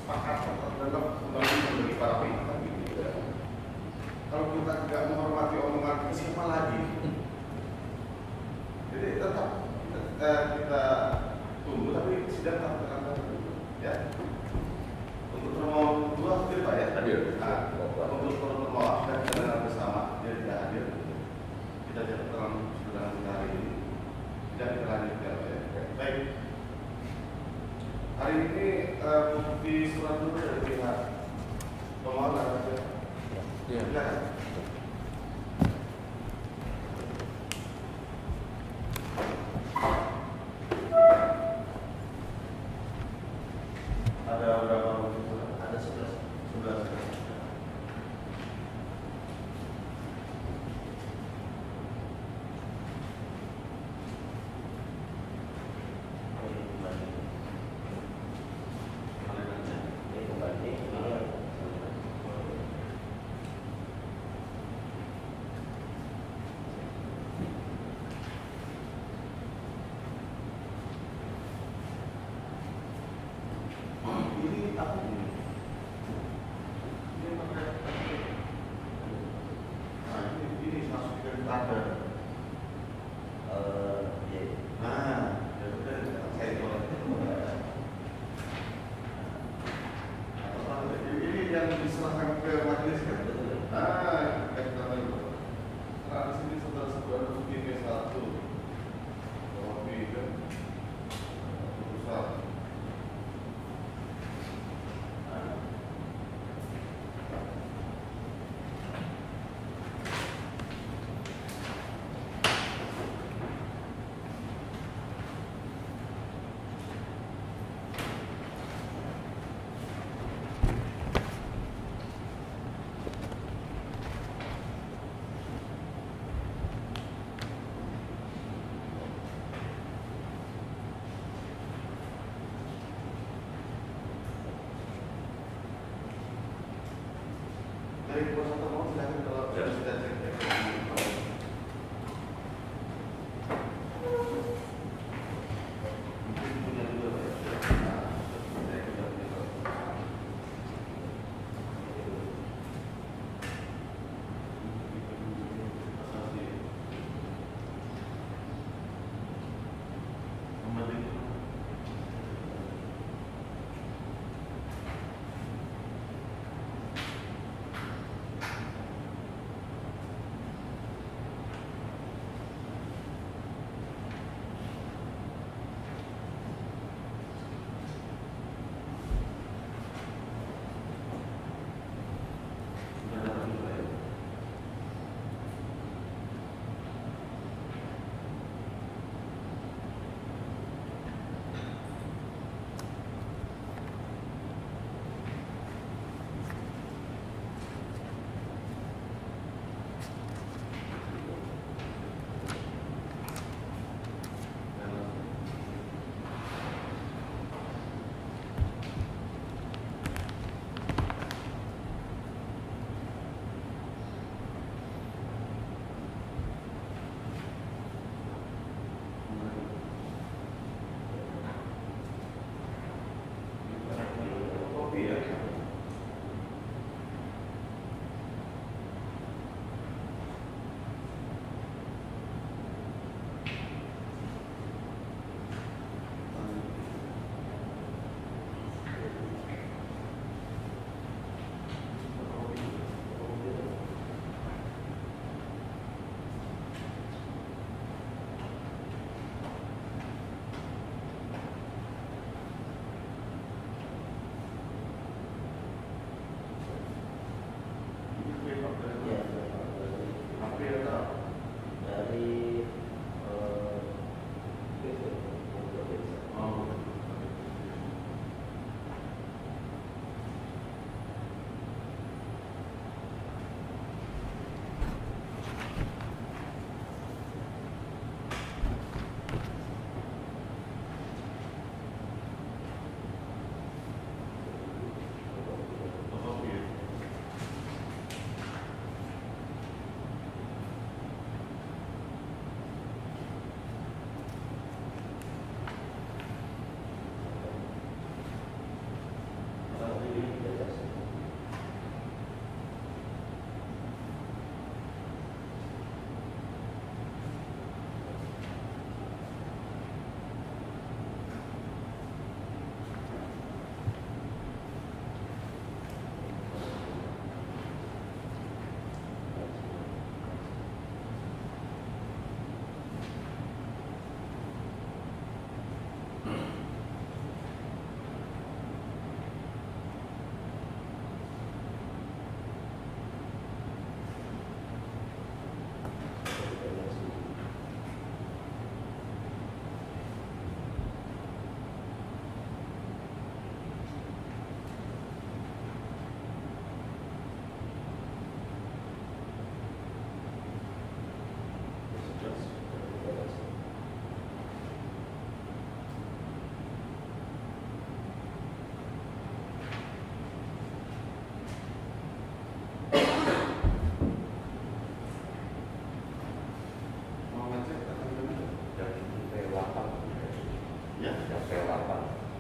sepakat dalam undang-undang bagi para pihak gitu ya. Kalau kita tidak menghormati omongan kita, siapa lagi? Jadi tetap kita tunggu, tapi sidang tetap akan tertutup ya. Untuk permohonan kedua hadir Pak ya? Hadir. Untuk permohonan dan keterangan bersama dia tidak hadir. Kita catat dalam persidangan kita hari ini. Tidak kita lanjutkan ya. Baik. Hari ini bukti surat dulu dari pihak pemohon ada. Ya. Silakan. Ada berapa bukti surat? Ada 11. 11.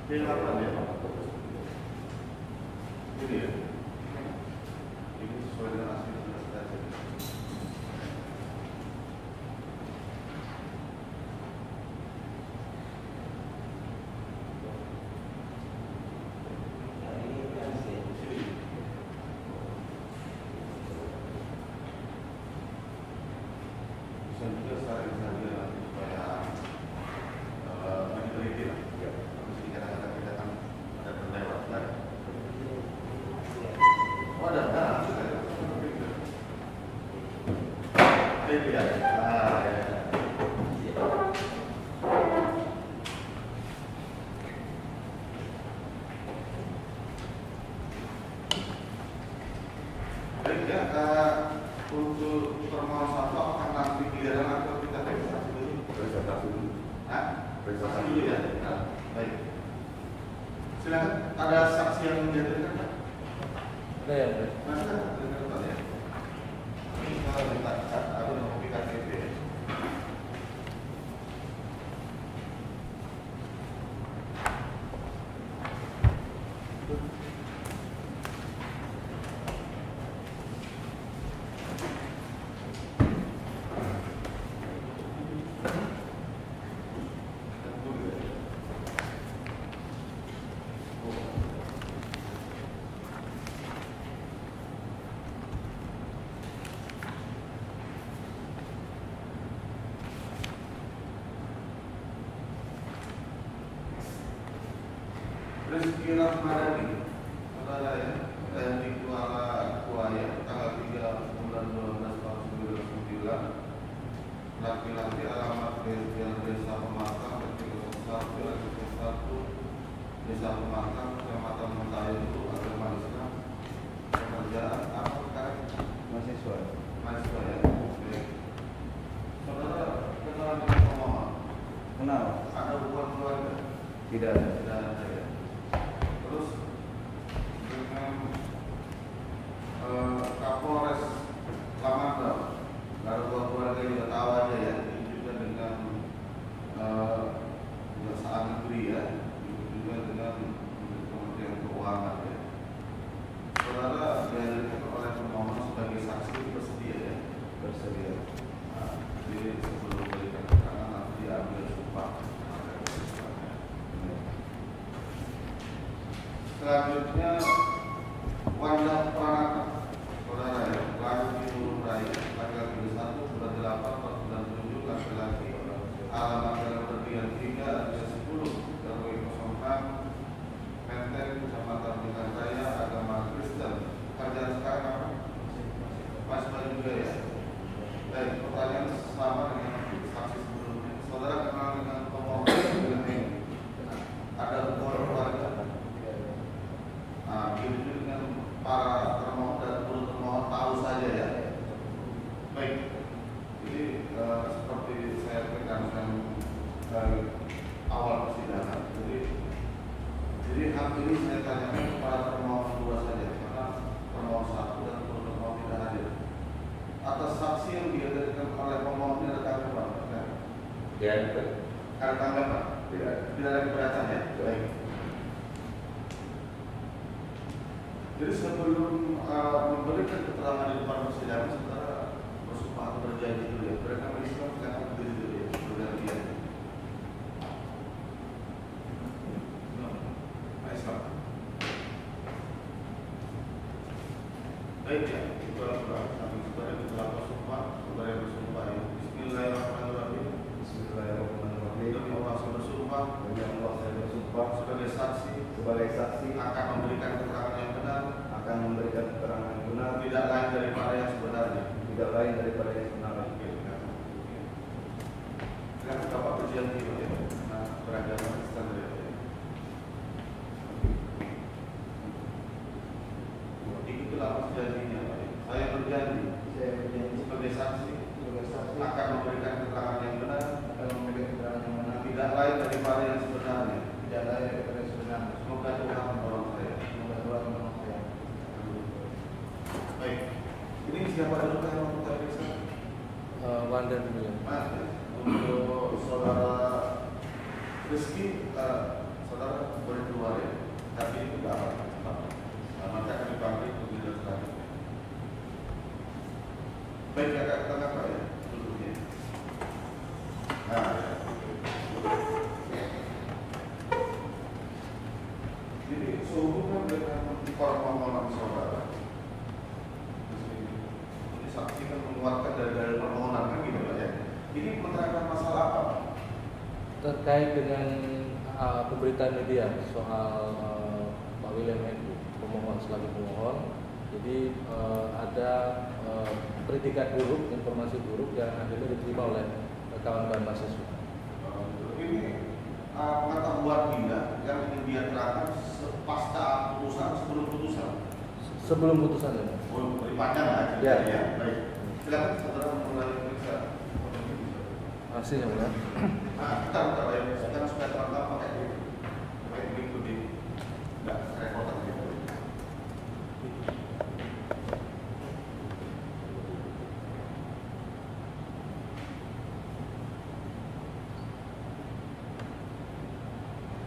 D8 ya. Ini ya. Ini sesuai dengan hasil sudah kita cek. Bisa juga saling saja nanti supaya meneliti lah. Terus kadang-kadang kita kan ada terlewat lah. Oh ada. Itu ya. Baik ya, untuk termohon satu akan nanti giliran atau kita presentasi dulu? Presentasi dulu. Presentasi dulu ya. Nah, baik. Silakan. Ada saksi yang menjadikan Pak? Ada ya, Pak? Ada ya. Ini kita minta aku mau kopi KTP. Rizky Rahmadani, saudara ya, dari Kuala Kuaya, tanggal 3 bulan 12 tahun 1999, laki-laki, alamat Desa Pematang, RT 01, RT 1, Desa Pematang, Kecamatan Mentayu, agama Islam, pekerjaan apa sekarang? Mahasiswa. Mahasiswa ya. Oke. Saudara kenalan dengan pemohon? Kenal? Ada hubungan keluarga? Tidak ada. Tidak ada ya. Terus dengan Kapolres Lamandau, kalau keluarga juga tahu aja ya, ini juga dengan Kejaksaan Negeri ya, juga dengan Kementerian Keuangan ya. Saudara dihadirkan oleh pemohon sebagai saksi bersedia ya? Bersedia. Nah, jadi sebelum memberikan keterangan nanti diambil sumpah. Selanjutnya Wanda Pranata, saudara ya, lahir di Hulu Raya, tanggal 31 bulan 8 tahun 97, laki-laki, alamat Jalan Berlian 3, RT 10, RW 06, Menteng, Kecamatan Bintang Raya, agama Kristen. Kerjaan sekarang apa? Mahasiswa juga ya. Baik, pertanyaan sama dengan saksi sebelumnya. Saudara kenal dengan pemohon dengan ini? Ada hubungan keluarga? Nah, begitu dengan para termohon dan turut termohon tahu saja ya. Baik, jadi seperti saya tekankan dari awal persidangan. Jadi hal ini saya tanyakan kepada termohon dua saja, karena termohon satu dan turut termohon tidak hadir. Atas saksi yang dihadirkan oleh pemohon ini ada tanggapan? Ya, ada tanggapan? tidak. Tidak ada keberatan ya? Baik. Jadi sebelum memberikan keterangan di depan persidangan, saudara bersumpah atau berjanji dulu ya. Beragama Islam silakan berdiri dulu ya, bergantian. Islam. Baik ya, itu adalah kami saudara kita lakukan sumpah, saudara yang bersumpah ya. Bismillahirrahmanirrahim. Bismillahirrahmanirrahim. Demi Allah saya bersumpah, Demi Allah saya bersumpah sebagai saksi akan memberikan keterangan yang benar, keterangan yang benar, tidak lain daripada yang sebenarnya. tidak lain daripada yang benar. Silakan Bapak berjanji ya, nah, beragama Kristen ya. Itulah perjanjinya Pak. Saya berjanji sebagai saksi akan memberikan keterangan yang benar, tidak lain daripada yang sebenarnya. Semoga Tuhan menolong saya. Baik. Ini siapa dulu yang mau kita periksa? Wanda dulu ya. Mas, untuk saudara Rizky, saudara boleh keluar ya, tapi itu tidak apa. Nanti akan dipanggil untuk dijelaskan. Baik, agak ke tengah Pak ya, duduknya. Nah, ya. Jadi sehubungan dengan permohonan saudara, ini saksi kan menguatkan dari permohonan kan gitu Pak ya. Ini menerangkan masalah apa? Terkait dengan pemberitaan media soal Pak William Hendro, pemohon selaku pemohon. Jadi ada predikat buruk, informasi buruk yang akhirnya diterima oleh kawan-kawan mahasiswa. Ini pengetahuan Dinda yang ingin dia terangkan pasca putusan sebelum putusan. Sebelum putusan ya. Oh, lebih panjang Ya. ya. Baik. Silakan saudara mulai periksa. Masih ya, Pak. Kita ya. Sekarang supaya terangkan pakai link di enggak repotan gitu.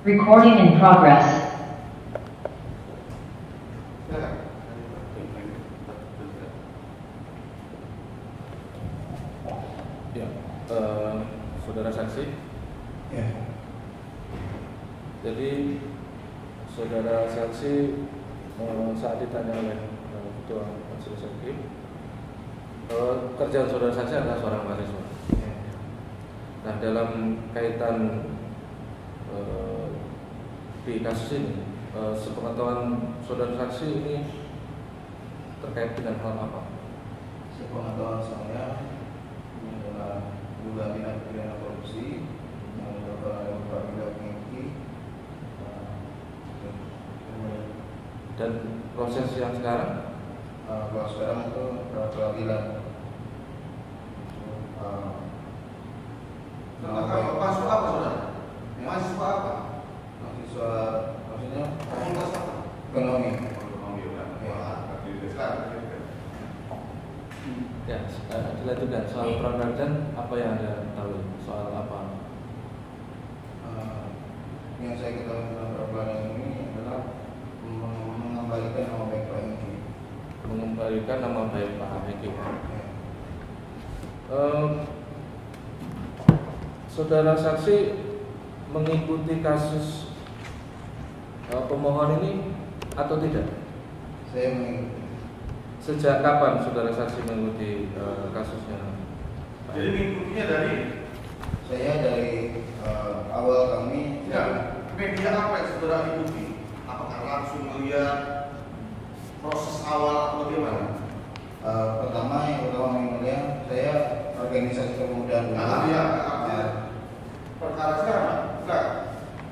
Recording in progress. Silakan. Ya, saudara saksi. Ya. Jadi saudara saksi saat ditanya oleh ketua majelis hakim, kerjaan saudara saksi adalah seorang mahasiswa. Nah, dalam kaitan di kasus ini, sepengetahuan saudara saksi ini terkait dengan hal apa? Sepengetahuan saya ini adalah dugaan tindak pidana korupsi yang dilakukan oleh Pak William Hendro. Dan proses yang sekarang Kalau sekarang itu peradilan. Masuk apa saudara? Mahasiswa apa? Mahasiswa maksudnya Fakultas apa? ekonomi. Ekonomi ya. Wah, sekarang. ya dilanjutkan soal peradilan, apa yang Anda tahu soal apa? Yang saya ketahui tentang peradilan ini adalah mengembalikan nama baik Pak Hendro. Mengembalikan nama baik Pak Hengki. Saudara saksi mengikuti kasus pemohon ini atau tidak? Saya mengikuti. Sejak kapan saudara saksi mengikuti kasusnya? Jadi mengikutinya dari Saya dari awal kami ya, media apa yang saudara ikuti? Apakah langsung melihat proses awal atau bagaimana? pertama yang mulia saya organisasi kemudaan Ya, artinya perkara sekarang, enggak.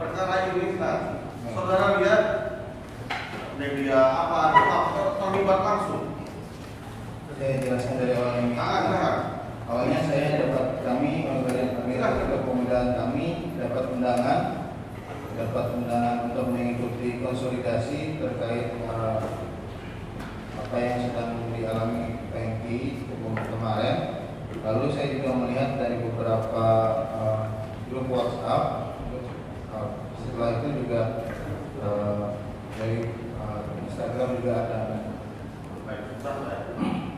Perkara ini saudara lihat media apa terlibat langsung? Saya jelaskan dari awal ini. Awalnya saya kami organisasi kepemudaan kami dapat undangan untuk mengikuti konsolidasi terkait apa yang sedang dialami Hengki kemarin. Lalu saya juga melihat dari beberapa grup WhatsApp. Setelah itu juga dari Instagram juga ada. Baik,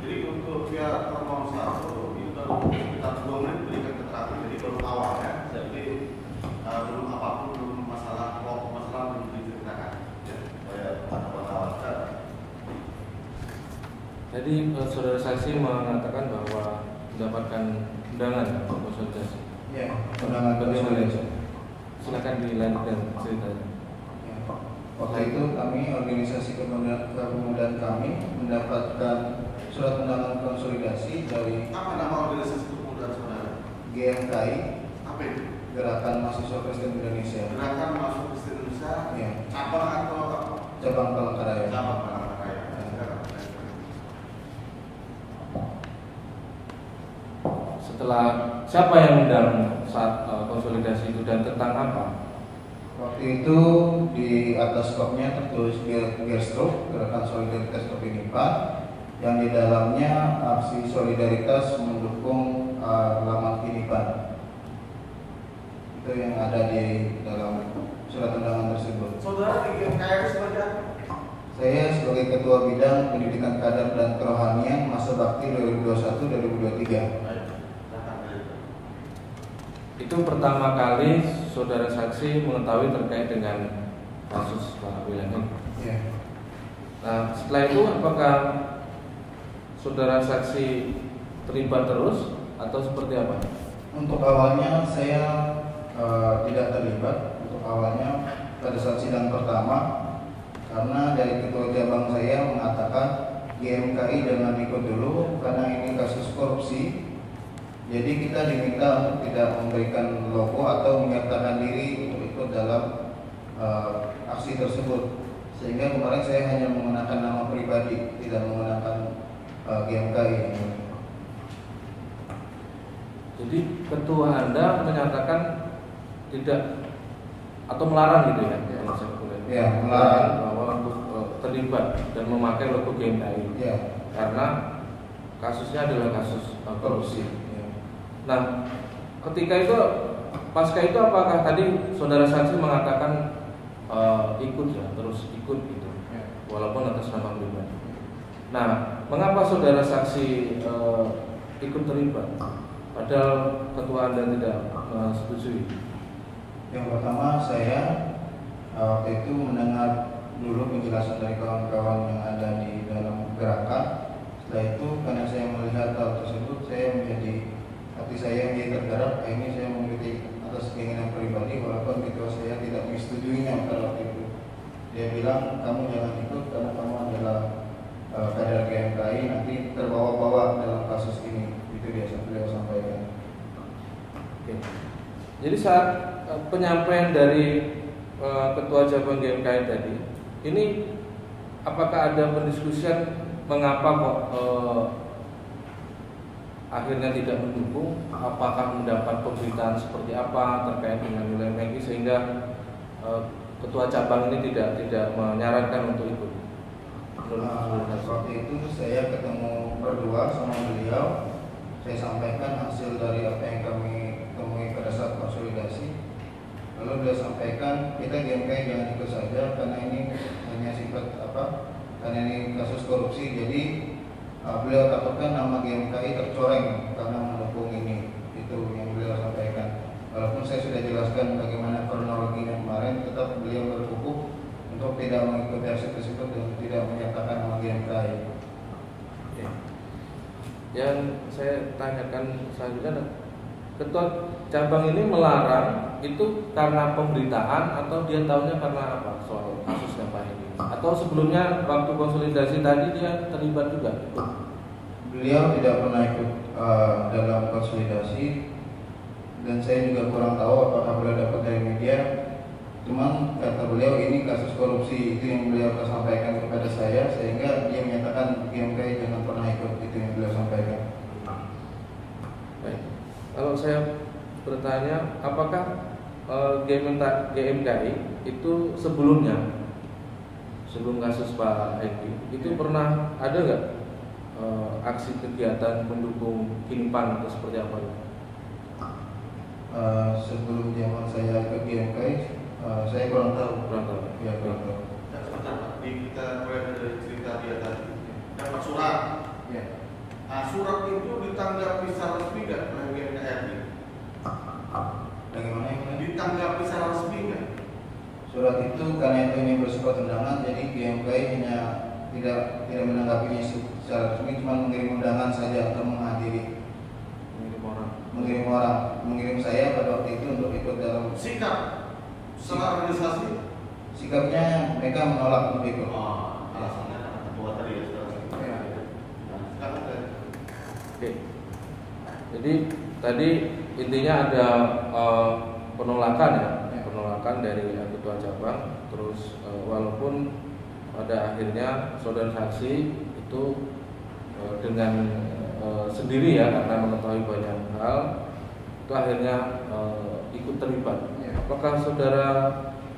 jadi untuk pihak termohon satu itu baru sekitar 2 menit berikan keterangan, jadi baru awal ya. Jadi belum apapun, belum masalah belum diceritakan. Ya, supaya awal. Jadi saudara saksi mengatakan bahwa mendapatkan undangan konsultasi. Ya, undangan konsolidasi. Silakan dilanjutkan ceritanya. Waktu itu kami organisasi kepemudaan kami mendapatkan surat undangan konsolidasi dari Apa nama organisasi kepemudaan saudara? GMKI, Apa itu? Gerakan Mahasiswa Kristen Indonesia. Gerakan Masuk Kristen Indonesia, Ya. cabang atau apa? Cabang Palangkaraya. Cabang Palangkaraya. Setelah siapa yang undang saat konsolidasi itu dan tentang apa? Waktu itu di atas skopnya tertulis Gerstrop, Gerakan Solidaritas Kepinipan, yang di dalamnya aksi solidaritas mendukung laman Pinipan. Itu yang ada di dalam surat undangan tersebut. Saudara di GMKI sebagai apa? Saya sebagai Ketua Bidang Pendidikan Kader dan Kerohanian masa bakti 2021-2023. Itu pertama kali saudara saksi mengetahui terkait dengan kasus Pak William. Ya. Nah, setelah itu apakah saudara saksi terlibat terus atau seperti apa? Untuk awalnya saya tidak terlibat. Untuk awalnya pada saat sidang pertama, karena dari ketua cabang saya mengatakan GMKI jangan ikut dulu karena ini kasus korupsi. Jadi kita diminta untuk tidak memberikan logo atau menyertakan diri untuk ikut dalam aksi tersebut. Sehingga kemarin saya hanya menggunakan nama pribadi, tidak menggunakan GMKI. Jadi ketua Anda menyatakan tidak atau melarang gitu ya? Ya, melarang bahwa untuk terlibat dan memakai logo GMKI. Ya. Karena kasusnya adalah kasus korupsi. Nah, ketika itu pasca itu apakah tadi saudara saksi mengatakan ikut ya, terus ikut gitu, walaupun atas nama pribadi. Nah, mengapa saudara saksi ikut terlibat, padahal ketua Anda tidak menyetujui? Yang pertama saya waktu itu mendengar dulu penjelasan dari kawan-kawan yang ada di dalam gerakan. Setelah itu karena saya melihat hal tersebut, saya menjadi hati saya menjadi tergerak. Ini saya mengkritik atas keinginan pribadi, walaupun ketua saya tidak menyetujuinya pada waktu itu. Dia bilang kamu jangan ikut karena kamu adalah kader GMKI, nanti terbawa-bawa dalam kasus ini. Itu beliau sampaikan. Oke. Jadi saat penyampaian dari ketua cabang GMKI tadi, ini apakah ada pendiskusian mengapa kok akhirnya tidak mendukung? Apakah mendapat pemberitaan seperti apa terkait dengan William Hengki sehingga ketua cabang ini tidak menyarankan untuk ikut? Waktu itu saya ketemu berdua sama beliau. Saya sampaikan hasil dari apa yang kami temui pada saat konsolidasi. Lalu beliau sampaikan kita GMKI jangan ikut saja karena ini hanya sifat karena ini kasus korupsi. Jadi beliau takutkan nama GMKI tercoreng karena mendukung ini. Itu yang beliau sampaikan. Walaupun saya sudah jelaskan bagaimana kronologinya kemarin, tetap beliau berkukuh untuk tidak mengikuti aksi tersebut dan tidak menyatakan nama GMKI. Yang saya tanyakan selanjutnya, ketua cabang ini melarang itu karena pemberitaan atau dia tahunya karena apa soal kasusnya Pak ini? Atau sebelumnya waktu konsolidasi tadi dia terlibat juga? Beliau tidak pernah ikut dalam konsolidasi dan saya juga kurang tahu apakah beliau dapat dari media. Cuman kata beliau ini kasus korupsi, itu yang beliau sampaikan kepada saya, sehingga dia menyatakan GMKI jangan pernah ikut. Itu yang beliau sampaikan. Baik. Kalau saya bertanya, apakah GMKI itu sebelum kasus Pak Eki itu pernah ada nggak aksi kegiatan mendukung Kinpan atau seperti apa? Sebelum zaman saya ke GMKI, saya kurang tahu. Ya, kurang tahu. Kita mulai dari cerita dia tadi. Dapat surat. Ya. Nah, surat itu ditanggapi secara resmi nggak oleh GMKI? Bagaimana yang ditanggapi secara resmi nggak? Surat itu karena itu ini bersifat undangan, jadi GMKI hanya tidak menanggapinya secara resmi, cuma mengirim undangan saja untuk menghadiri. Mengirim saya pada waktu itu untuk ikut dalam sikap secara organisasi. Sikapnya mereka menolak untuk ikut. Alasannya karena ketua tadi ya saudara. Oke. Jadi tadi intinya ada penolakan penolakan dari ketua cabang. Terus walaupun pada akhirnya saudara saksi itu dengan sendiri ya karena mengetahui banyak hal itu akhirnya ikut terlibat. Apakah saudara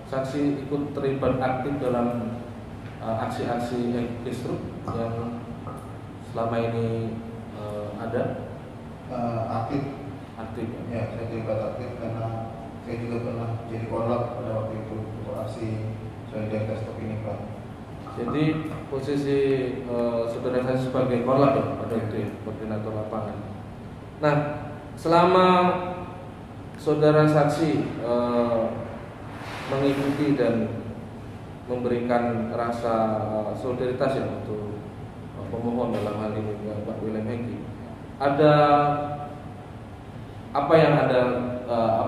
saksi ikut terlibat aktif dalam aksi-aksi ekstrim yang selama ini ada? Aktif ya? Ya, saya terlibat aktif karena saya juga pernah jadi korlap pada waktu itu. Jadi posisi saudara saya sebagai korlap ya pada waktu itu, koordinator lapangan. Nah, selama saudara saksi mengikuti dan memberikan rasa solidaritas ya untuk pemohon dalam hal ini Pak William Hengki, ada apa yang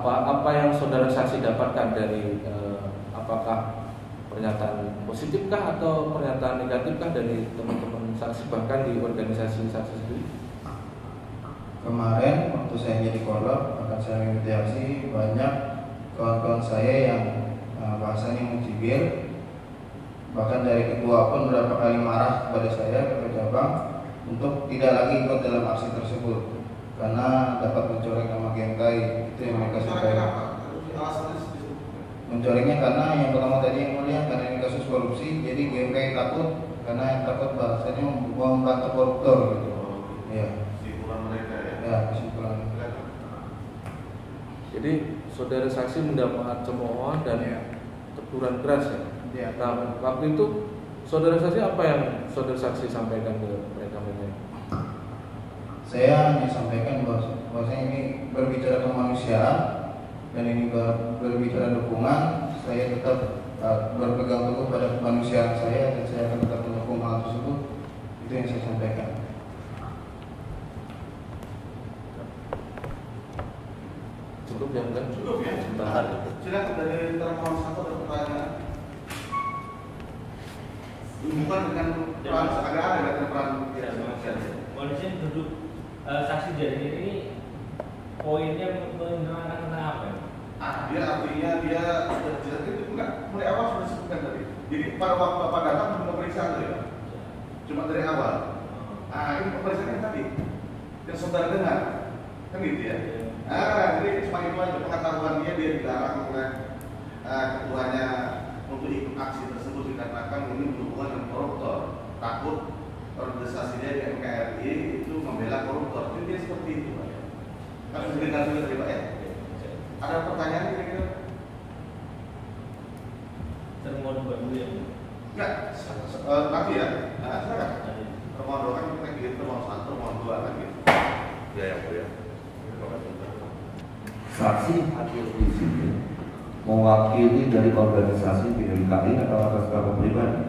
apa yang saudara saksi dapatkan dari apakah pernyataan positifkah atau pernyataan negatifkah dari teman-teman saksi bahkan di organisasi saksi sendiri? Kemarin waktu saya jadi korlap akan saya mediasi, banyak kawan-kawan saya yang bahasanya mencibir, bahkan dari ketua pun beberapa kali marah kepada saya ketua cabang untuk tidak lagi ikut dalam aksi tersebut karena dapat mencoreng nama GMKI. Itu yang mereka sampaikan. Mencorengnya karena yang pertama tadi yang mulia, karena ini kasus korupsi, jadi GMKI takut karena yang takut bahasanya membantu koruptor gitu. Ya. Kesimpulan mereka ya. Ya, kesimpulan. Jadi saudara saksi mendapat cemoohan dan teguran keras ya. Ya. Nah, waktu itu saudara saksi apa yang saudara saksi sampaikan ke mereka? Saya hanya sampaikan bahwasanya ini berbicara kemanusiaan dan ini berbicara dukungan. Saya tetap berpegang teguh pada kemanusiaan saya dan saya akan tetap mendukung hal tersebut. Itu yang saya sampaikan. Cukup ya kan? Cukup ya. Sebentar. Silakan dari termohon satu ada pertanyaan. Bukan dengan peran agak ada dengan peran Mohon izin duduk saksi jadi ini poinnya menerangkan tentang apa ya? dia artinya dia itu enggak mulai awal sudah disebutkan tadi. Jadi pada waktu Bapak datang belum pemeriksaan tadi, cuma dari awal. Ini pemeriksaan tadi yang saudara dengar, kan gitu ya. Jadi cuma itu aja pengetahuan dia dilarang oleh ketuanya untuk ikut aksi tersebut dikarenakan ini berhubungan dengan koruptor, takut organisasinya di NKRI itu membela koruptor. Jadi dia seperti itu Pak ya. Kan mendengar juga tadi Pak ya. Ada pertanyaan kira-kira? Termohon dulu ya. Enggak, nanti ya. Silakan. Termohon dua kan kita kirim termohon satu, termohon dua kan gitu. Ya ya Bu ya. Saksi hadir di sini mewakili dari organisasi BMKI atau atas nama pribadi?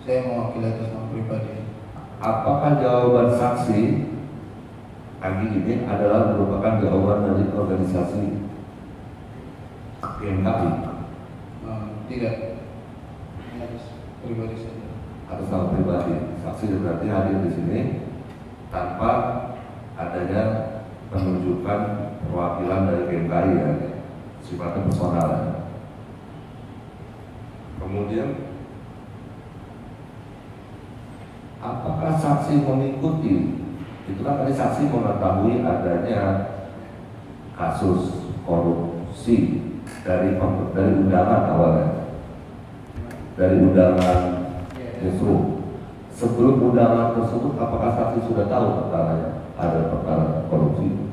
Saya mewakili atas nama pribadi. Apakah jawaban saksi pagi ini adalah merupakan jawaban dari organisasi BMKI? Tidak. Atas pribadi saja. Atas nama pribadi. Saksi berarti hadir di sini tanpa adanya menunjukkan perwakilan dari BMKI ya, sifatnya personal ya. Kemudian apakah saksi mengikuti? Itu kan tadi saksi mengetahui adanya kasus korupsi dari undangan awalnya, dari undangan justru sebelum undangan tersebut, apakah saksi sudah tahu perkaranya ada perkara korupsi?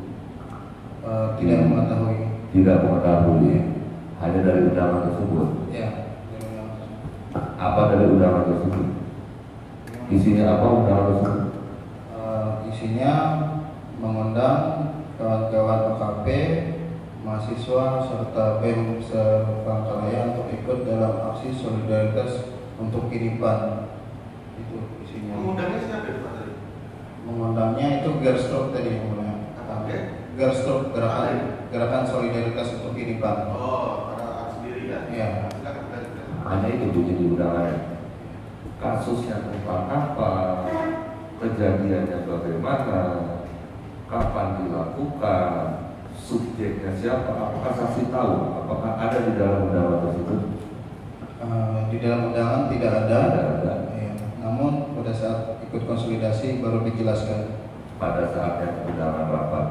Tidak mengetahui. Tidak mengetahui, hanya dari undangan tersebut. Ya. Apa dari undangan tersebut? Isinya apa undangan tersebut? Isinya mengundang kawan-kawan OKP, mahasiswa serta BEM se-Palangkaraya untuk ikut dalam aksi solidaritas untuk Kinipan. Itu isinya. Mengundangnya siapa ya Pak tadi? Mengundangnya itu Gerstruk tadi yang mulai. Gerstruk gerakan solidaritas untuk Kinipan. Oh, ada sendiri ya? Iya. Silakan. Hanya itu bunyi di undangan. Kasusnya tentang apa? Kejadiannya bagaimana? Kapan dilakukan? Subjeknya siapa? Apakah saksi tahu? Apakah ada di dalam undangan tersebut? Di dalam undangan tidak ada. Tidak ada. Ya. Namun pada saat ikut konsolidasi baru dijelaskan. Pada saat yang undangan rapat,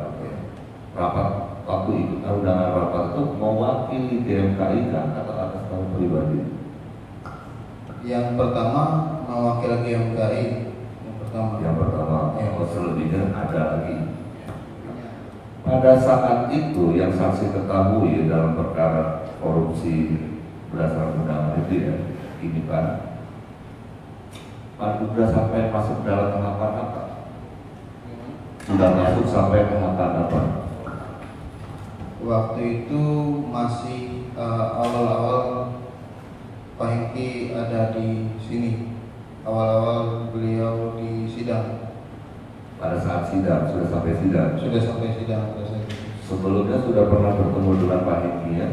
rapat waktu ikut undangan rapat itu mewakili DMKI kan atau atas nama pribadi? Yang pertama mewakili GMKI. Yang pertama, Ya. selebihnya ada lagi. Pada saat itu yang saksi ketahui dalam perkara korupsi berdasarkan undangan itu ya. Ini kan Pak sudah sampai masuk dalam tahapan apa? Sudah masuk sampai tahapan apa? Waktu itu masih awal-awal Pak Hengki ada di sini, awal-awal beliau di sidang. Pada saat sidang, sudah sampai sidang. Sudah sampai sidang pada saat itu. Sebelumnya sudah pernah bertemu dengan Pak Hengki ya?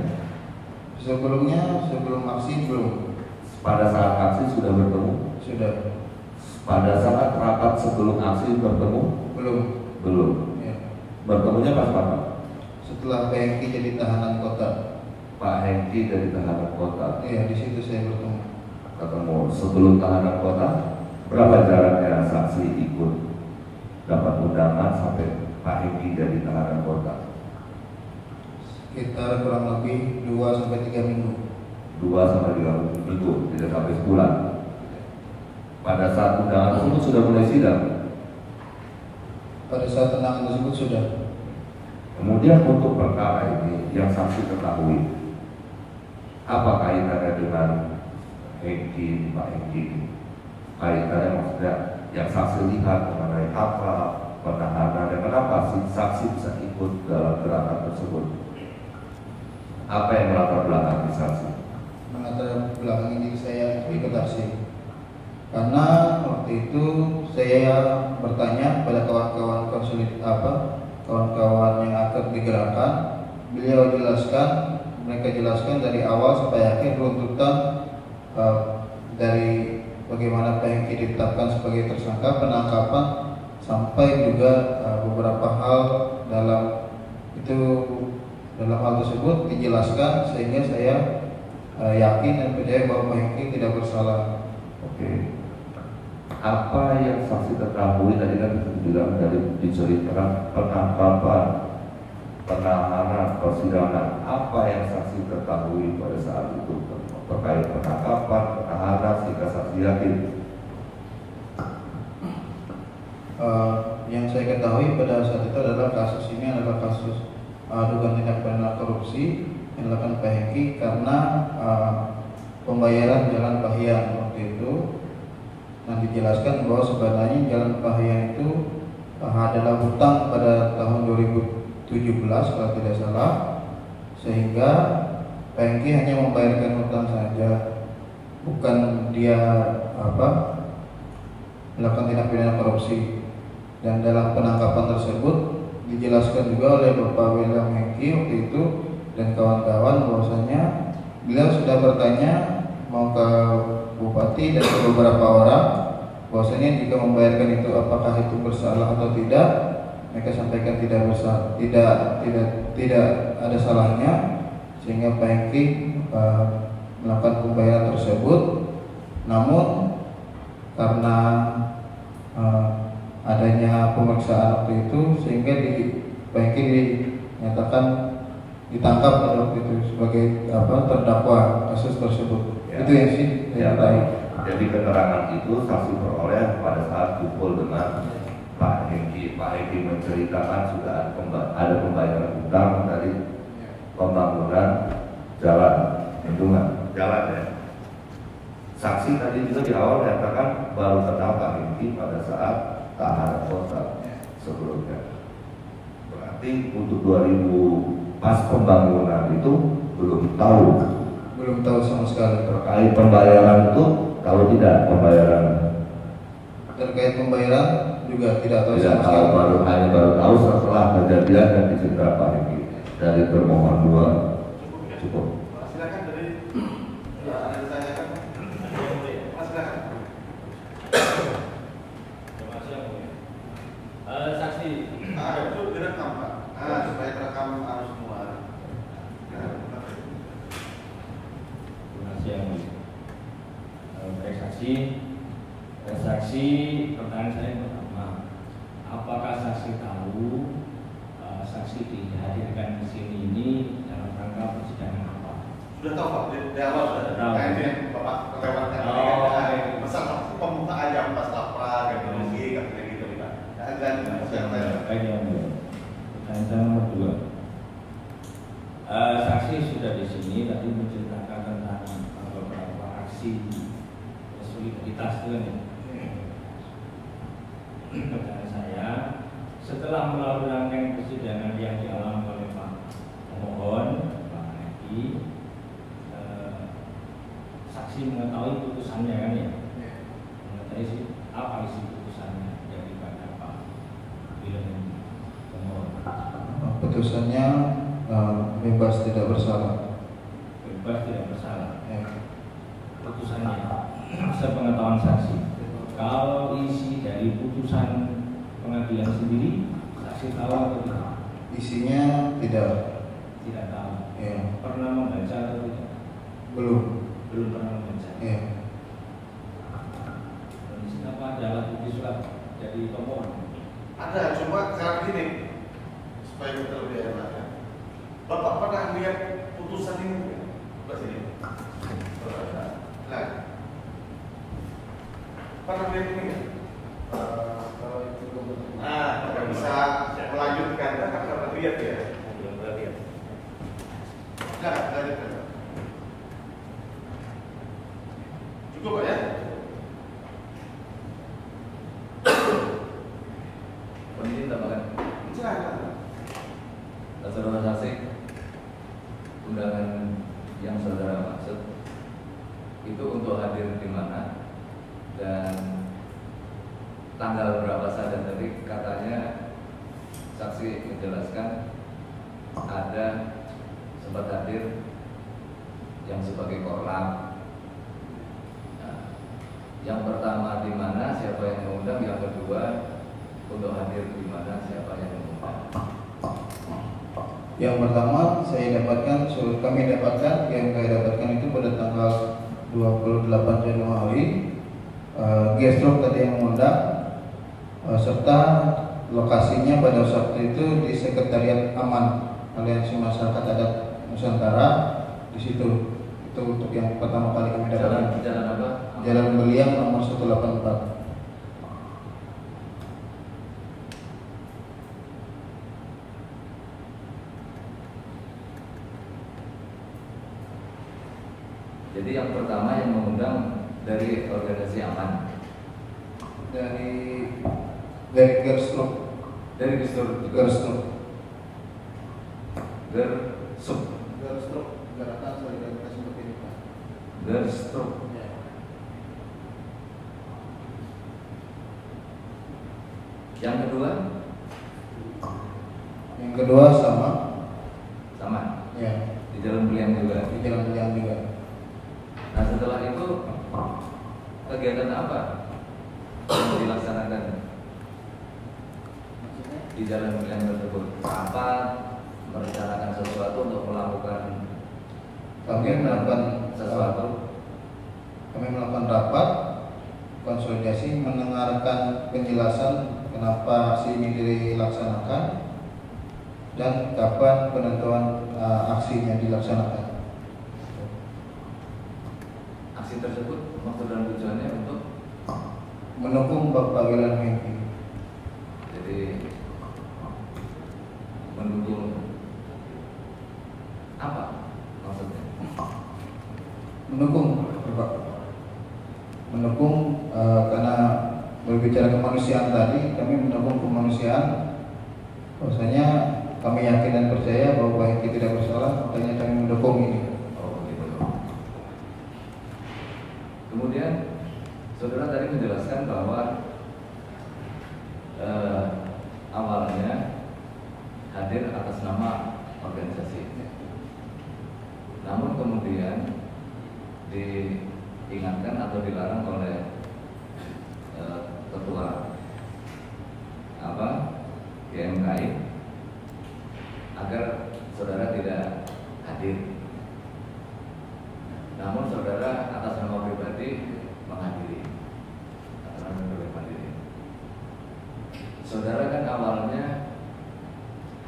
Sebelumnya, sebelum aksi belum. Pada saat aksi sudah bertemu? Sudah. Pada saat rapat sebelum aksi bertemu? Belum. Belum. Ya. Bertemunya pas kapan? Setelah Pak Hengki jadi tahanan kota. Pak Hengki dari tahanan kota. Iya, di situ saya bertemu. Ketemu sebelum tahanan kota. Berapa jaraknya saksi ikut dapat undangan sampai Pak Hengki dari tahanan kota? Sekitar kurang lebih 2-3 minggu. 2-3 minggu, tidak sampai sebulan. Pada saat undangan tersebut sudah mulai sidang. Pada saat undangan tersebut sudah. Kemudian untuk perkara ini yang saksi ketahui, apa kaitannya dengan Hengki, Pak Hengki? Kaitannya maksudnya yang saksi lihat mengenai apa penahanan dan kenapa saksi bisa ikut dalam gerakan tersebut? Apa yang melatar belakangi saksi? Melatar belakangi saya ikut aksi. Karena waktu itu saya bertanya pada kawan-kawan kawan-kawan yang akan digerakkan, beliau jelaskan, mereka jelaskan dari awal sampai akhir runtutan dari bagaimana Pak Hengki ditetapkan sebagai tersangka, penangkapan, sampai juga beberapa hal dalam hal tersebut dijelaskan sehingga saya yakin dan percaya bahwa Pak Hengki tidak bersalah. Oke. Apa yang saksi ketahui tadi kan bilang dari diceritakan penangkapan, penahanan, persidangan. Apa yang saksi ketahui pada saat itu terkait penangkapan, penahanan sehingga saksi yakin? Yang saya ketahui pada saat itu adalah kasus ini adalah kasus dugaan tindak pidana korupsi yang dilakukan Pak Hengki karena pembayaran Jalan Pahian waktu itu. Nah, dijelaskan bahwa sebenarnya Jalan Pahian itu adalah hutang pada tahun 2017 kalau tidak salah, sehingga Pak Hengki hanya membayarkan hutang saja, bukan dia melakukan tindak pidana korupsi. Dan dalam penangkapan tersebut dijelaskan juga oleh Bapak William Hengki waktu itu dan kawan-kawan bahwasanya beliau sudah bertanya mau ke bupati dan ke beberapa orang bahwasanya jika membayarkan itu apakah itu bersalah atau tidak. Mereka sampaikan tidak bersalah, tidak ada salahnya, sehingga Pak Hengki melakukan pembayaran tersebut. Namun karena adanya pemeriksaan waktu itu sehingga Pak Hengki dinyatakan ditangkap pada waktu itu sebagai terdakwa kasus tersebut. Ya. Itu yang sih saya tahu. Jadi keterangan itu saksi peroleh pada saat kumpul dengan Pak Hengki. Pak Hengki menceritakan sudah ada pembayaran hutang dari pembangunan jalan, bendungan jalan ya. Saksi tadi juga di awal menyatakan baru kenal Pak Hengki pada saat tahanan kota sebelumnya. Berarti untuk 2000 pas pembangunan itu belum tahu sama sekali terkait pembayaran itu. Kalau tidak pembayaran terkait pembayaran juga tidak tahu tidak sama tahu, sekali. baru tahu setelah kejadian dan diceritakan Pak Hengki dari termohon 2. Cukup. Silakan dari ada ditanyakan. Silakan. Terima kasih yang mulia. Saksi. Itu direkam Pak. Supaya terekam harus semua. Terima kasih yang mulia. Baik saksi, pertanyaan saya yang pertama, apakah saksi tahu saksi dihadirkan di sini ini dalam rangka persidangan apa? Sudah tahu Pak, di awal sudah tahu. Nah, itu yang Bapak kelewatkan masalah pembukaan jam pas lapar, teknologi, katanya gitu Pak. Baik yang mulia. Pertanyaan saya nomor 2. Saksi sudah di sini tadi menceritakan tentang aksi solidaritas itu kan ya. Pertanyaan saya, setelah melalui rangkaian persidangan yang dialami oleh Pak pemohon, Pak Edi, saksi mengetahui putusannya kan ya? Mengetahui apa isi putusannya daripada Pak William pemohon? Putusannya bebas tidak bersalah. Bebas tidak bersalah. Ya. Putusannya, sepengetahuan saksi. Kalau isi dari putusan pengadilan sendiri, saksi tahu atau tidak? Isinya tidak. Tidak tahu. Ya. Pernah membaca atau tidak? Belum. Belum pernah membaca. Ya. Dan apa ada alat bukti surat dari pemohon? Ada, cuma sekarang gini supaya kita lebih enak ya. Bapak pernah lihat putusan ini nggak? Sebelah sini. Nah, pernah lihat ini nggak? Kalau itu Nah, nggak bisa melanjutkan, kan nggak pernah lihat ya? Belum pernah lihat. Nggak lihat. Cukup Pak ya? Kondisi tambahkan. Silakan. Saudara saksi, undangan yang saudara maksud itu untuk hadir di mana dan tanggal berapa saja. Tadi katanya saksi menjelaskan ada sempat hadir yang sebagai korlap. Nah, yang pertama di mana, siapa yang mengundang, yang kedua untuk hadir di mana, siapa yang mengundang. Yang pertama kami dapatkan yang saya dapatkan itu pada tanggal 28 Januari. Gestok tadi yang mengundang, serta lokasinya pada waktu itu di Sekretariat Aman Aliansi Masyarakat Adat Nusantara. Di situ itu untuk yang pertama kali kami dapatkan. Jalan apa? Jalan Beliang nomor 184. Jadi yang pertama yang mengundang dari organisasi aman, dari Gerstruk. dari Gestur Gerstruk Gerakan Solidaritas untuk Kehidupan. Gerstruk. Yang kedua sama ya, di Jalan Beliang juga. di Jalan Beliang juga. Nah setelah itu kegiatan apa yang dilaksanakan di Jalan Beliang tersebut? Rapat, merencanakan sesuatu untuk melakukan Kami melakukan rapat konsolidasi, mendengarkan penjelasan kenapa aksi ini dilaksanakan dan kapan penentuan aksinya dilaksanakan. aksi tersebut. Maksud dan tujuannya untuk Mendukung Bapak William Hengki. jadi mendukung apa maksudnya? Mendukung karena berbicara kemanusiaan tadi, kami mendukung kemanusiaan. Bahwasanya kami yakin dan percaya bahwa Pak Hengki tidak bersalah, makanya kami mendukung ini. Oh gitu. Kemudian saudara tadi menjelaskan bahwa awalnya hadir atas nama organisasi, namun kemudian diingatkan atau dilarang oleh ketua GMKI agar saudara tidak hadir. Namun saudara atas nama pribadi menghadiri. Atas nama pribadi. Saudara kan awalnya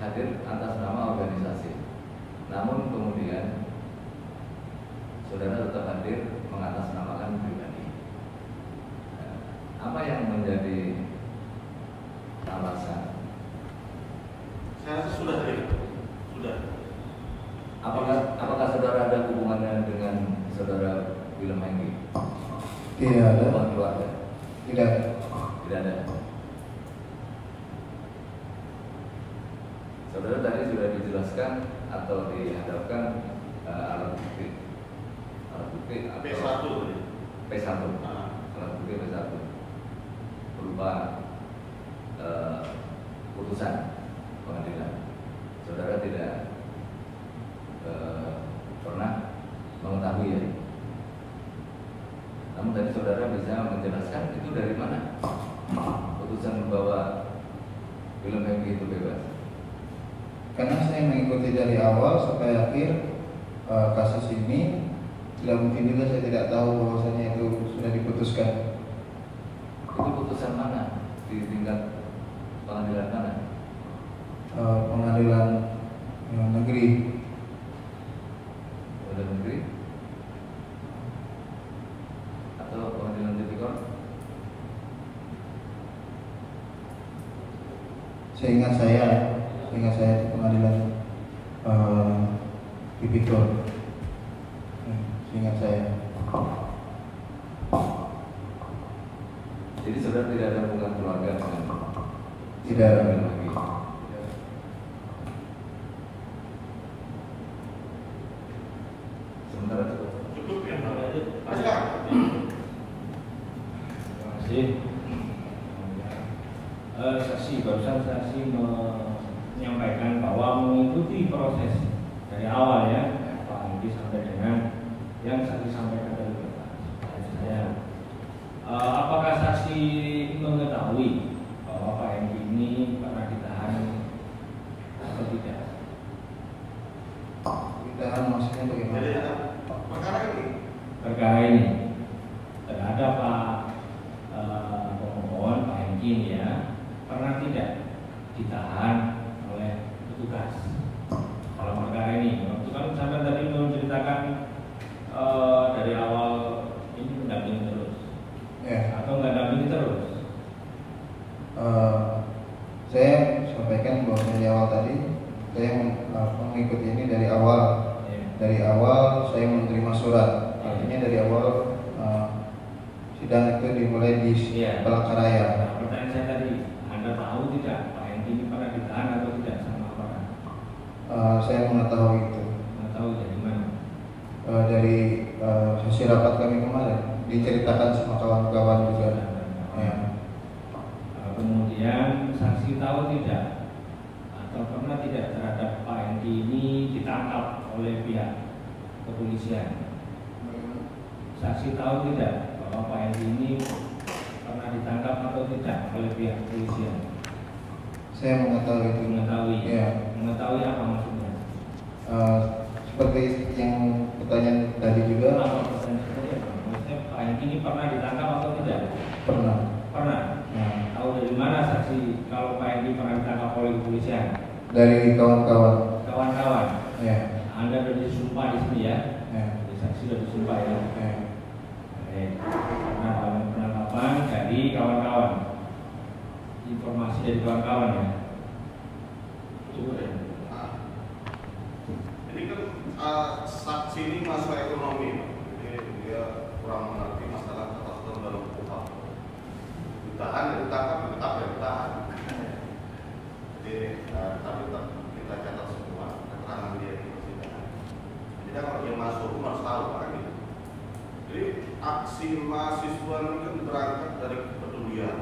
hadir atas nama organisasi. Namun kemudian saudara tetap hadir mengatasnamakan pribadi. Apa yang menjadi alasan? Saya rasa sudah ya. Sudah. Apakah saudara ada hubungannya dengan saudara William Hengki? Tidak ada. Hubungan keluarga? Tidak ada. Tidak ada. Saudara tadi sudah dijelaskan atau dihadapkan alat bukti atau P1 tadi. P1, Nah, alat bukti P1 berupa putusan pengadilan. Saudara tidak pernah mengetahui ya. Namun tadi saudara bisa menjelaskan itu dari mana putusan bahwa film Hengki itu bebas. Karena saya mengikuti dari awal sampai akhir kasus ini, tidak mungkin juga saya tidak tahu bahwasanya itu sudah diputuskan. Itu putusan mana? Di tingkat pengadilan mana? Pengadilan negeri. Pengadilan negeri? Atau pengadilan tipikor? Seingat saya di pengadilan tipikor. Seingat saya. Jadi saudara tidak ada hubungan keluarga dengan Tidak ada. film Hengki. Sementara cukup. cukup ya. Mas Terima kasih. Saksi barusan saksi menyampaikan bahwa mengikuti proses dari awal ya Pak Andi sampai dengan yang saksi sampaikan tadi saya. Apakah saksi mengetahui bahwa Pak Andi ini pernah ditahan atau tidak? Ditahan maksudnya bagaimana? Jadi perkara ini Perkara ini terhadap Pak pemohon Pak Hengki ini ya pernah tidak ditahan oleh petugas dalam perkara ini? Waktu kan sampai tadi menceritakan dari awal ini mendampingi terus Ya. atau nggak dampingi terus? Saya sampaikan bahwa dari awal tadi saya mengikuti ini dari awal. Ya. Dari awal saya menerima surat. Artinya dari awal sidang itu dimulai di Iya. Palangkaraya. Nah, pertanyaan saya tadi, Anda tahu tidak Pak Hengki ini pernah ditahan atau tidak sama aparat? Saya mengetahui itu Nggak tahu dari mana? dari hasil rapat kami kemarin, diceritakan sama kawan-kawan juga. Ya. Kemudian saksi tahu tidak atau pernah tidak terhadap Pak Hengki ini ditangkap oleh pihak kepolisian? Saksi tahu tidak bahwa Pak Hengki ini pernah ditangkap atau tidak oleh pihak kepolisian? Saya mengetahui itu. Mengetahui. Ya. Mengetahui apa maksudnya? Seperti yang pertanyaan tadi juga Apa pertanyaan saya? Maksudnya Pak Hengki ini pernah ditangkap atau tidak? pernah. Pernah. Nah, Tahu dari mana saksi kalau Pak Hengki pernah ditangkap oleh kepolisian? dari kawan-kawan. Kawan-kawan, Ya. Anda sudah disumpah di sini ya? Ya. Jadi saksi sudah disumpah ya? Ya. Baik. Karena dalam penangkapan dari kawan-kawan, informasi dari kawan-kawan ya. Cukup ya. Nah, ini kan saksi ini masuk ekonomi, jadi dia kurang mengerti masalah ketentuan dalam KUHP. Ditahan, ya ditangkap, tetap ya ditahan. Jadi tapi tetap kita catat semua keterangan dia di persidangan. Jadi kalau dia masuk rumah harus tahu kan gitu. Jadi aksi mahasiswa ini kan berangkat dari kepedulian.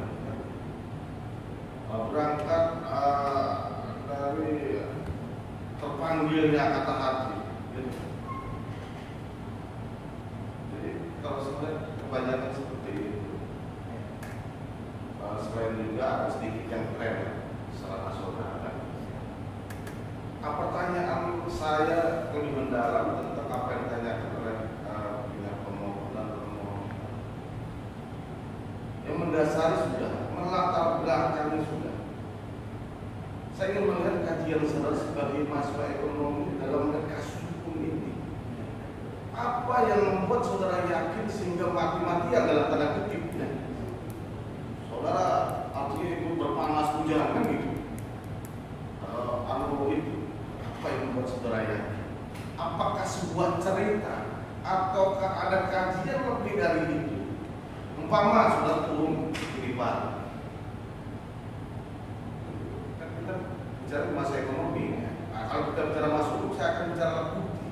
Berangkat dari terpanggilnya kata hati. Gitu. Jadi kalau sebenarnya kebanyakan seperti itu. Selain juga ada sedikit yang keren secara nasional. Pertanyaan saya lebih mendalam tentang apa yang ditanyakan oleh pihak pemohon dan termohon. Yang mendasari sudah, melatar belakangnya sudah. Saya ingin melihat kajian saudara sebagai mahasiswa ekonomi dalam kasus hukum ini. Apa yang membuat saudara yakin sehingga mati-matian dalam tanda kutipnya? Saudara artinya itu berpanas bujangan gitu. Itu apa yang membuat saudara yakin? Apakah sebuah cerita ataukah ada kajian lebih dari itu umpama sudah turun di Pak, kan kita bicara masa ekonomi. Nah, kalau kita bicara masuk, saya akan bicara bukti,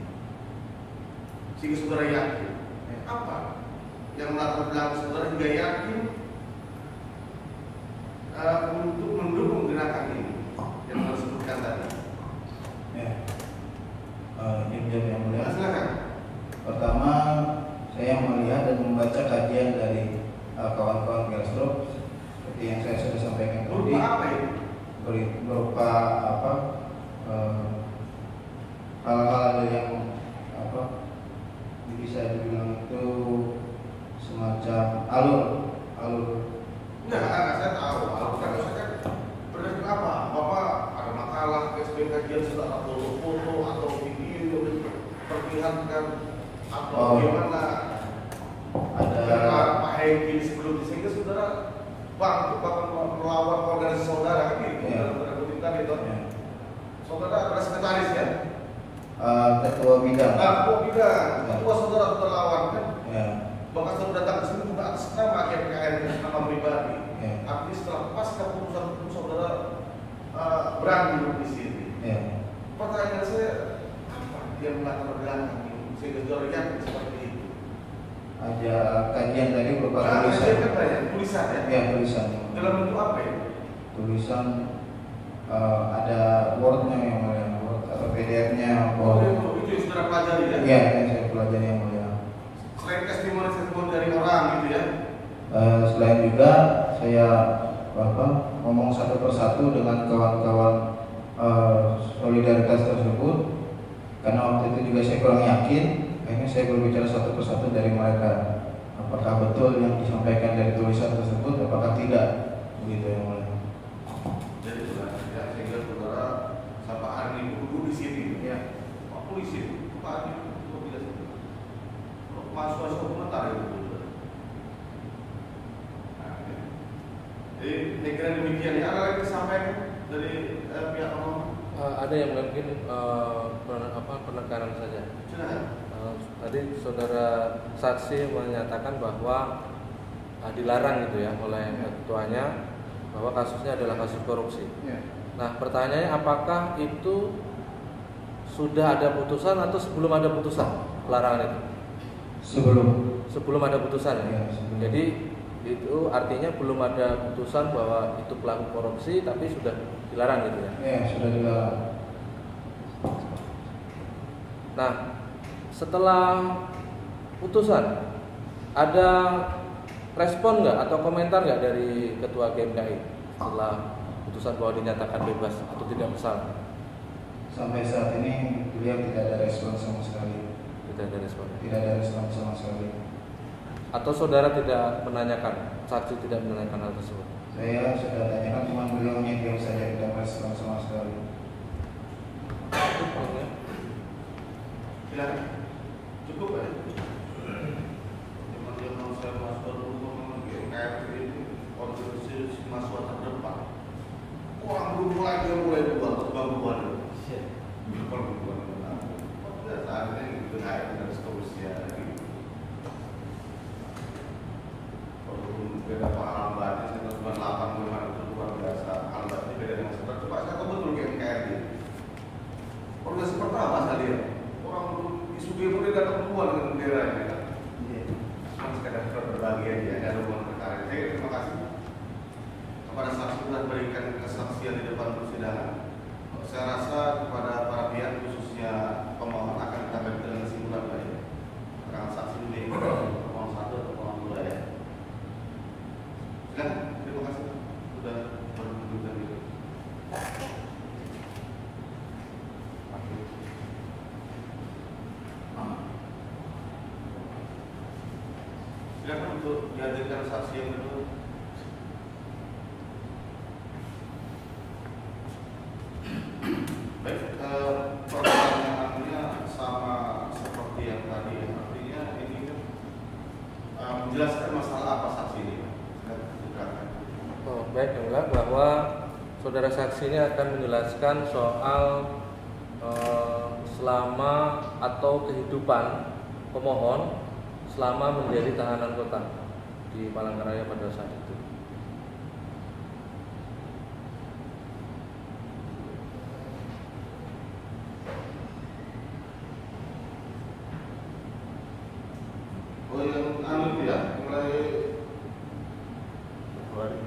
sehingga saudara yakin. Apa yang melatar belakang saudara hingga yakin untuk mendukung gerakan ini yang saya sebutkan tadi? Ya. Yang mulia. Silakan. Pertama, saya melihat dan membaca kajian dari kawan-kawan Gelsdrop seperti yang saya sudah sampaikan tadi. Berupa apa ini? Berupa apa? Hal-hal yang apa? Bisa dibilang itu semacam alur. Enggak, saya tahu. Kan saya kan berdasarkan apa? Bapak ada makalah, kajian sudah ada foto-foto atau video perlihatkan atau bagaimana ada Pak Hegi sebelum sehingga saudara Bapak melawan organisasi saudara kan gitu. Tadi itu. Saudara adalah sekretaris ya? ketua bidang. Ketua bidang, ketua saudara lawan kan? Ya. Bahkan saudara datang ke sini bukan atas nama GPKN, nama pribadi. Ya. Artinya setelah pasca keputusan itu saudara berani di sini. Ya. Pertanyaan saya, apa yang melatar belakang ini sehingga saudara yakin seperti itu? Ada kajian tadi berupa tulisan. Kajian kan banyak, tulisan ya? Ya, tulisan. Dalam bentuk apa ya? Tulisan ada Word-nya yang mulia, Word atau PDF-nya. Itu yang saudara pelajari ya? Iya, yang saya pelajari yang mulia. Selain testimoni dari orang gitu ya? Selain juga saya ngomong satu persatu dengan kawan-kawan solidaritas tersebut, karena waktu itu juga saya kurang yakin. Akhirnya saya berbicara satu persatu dari mereka, apakah betul yang disampaikan dari tulisan tersebut, apakah tidak, begitu yang mulia. Jadi sudah tidak sehingga saudara sampai hari ini duduk di sini ya? Pak polisi, Pak Adi, kok tidak sih? Mahasiswa komentar itu. Jadi saya kira demikian ya. Ada lagi disampaikan dari pihak pemohon? Ada yang mungkin penekanan saja. Silakan. Tadi saudara saksi menyatakan bahwa dilarang gitu ya oleh ketuanya bahwa kasusnya adalah kasus korupsi. Ya. Nah pertanyaannya apakah itu sudah ada putusan atau sebelum ada putusan larangan itu? Sebelum ada putusan ya. sebelum. Jadi itu artinya belum ada putusan bahwa itu pelaku korupsi tapi sudah dilarang gitu ya. Ya, sudah dilarang. Nah, setelah putusan ada respon nggak atau komentar nggak dari ketua GMKI setelah putusan bahwa dinyatakan bebas atau tidak bersalah? Sampai saat ini beliau tidak ada respon sama sekali. Tidak ada respon. Tidak ada respon sama sekali. Atau saudara tidak menanyakan, saksi tidak menanyakan hal tersebut? Saya sudah tanyakan, cuma beliau diam saja, tidak respon sama sekali. Silakan. Cukup ya? Zaman saya masuk dulu kayak ini organisasi mahasiswa terdepan. Orang belum mulai buat terbang-terbang. Pada saat ini itu naik dari seterusnya. Kalau beda pengalaman saya terbang 8 memang itu luar biasa. Albat ini beda dengan seperti Pak saya tahu betul GMKRI. Organisasi pertama saya lihat orang isu demo dia datang keluar dengan benderanya kan. Cuma sekadar berbagi aja, ada hubungan perkara. Saya terima kasih kepada saksi telah berikan kesaksian di depan persidangan. Saya rasa kepada para pihak khususnya pemohon akan kita berikan dengan kesimpulan baik. Keterangan saksi ini pemohon 1 atau pemohon 2 ya. Silakan, terima kasih sudah berduduk tadi. Silakan untuk dihadirkan saksi yang kedua. Baik, pertanyaannya sama seperti yang tadi. Artinya ini kan menjelaskan masalah apa saksi ini. Baik, yang mulia, bahwa saudara saksi ini akan menjelaskan soal selama atau kehidupan pemohon selama menjadi tahanan kota. di Palangkaraya pada saat itu. Oh yang anu ya, mulai Februari.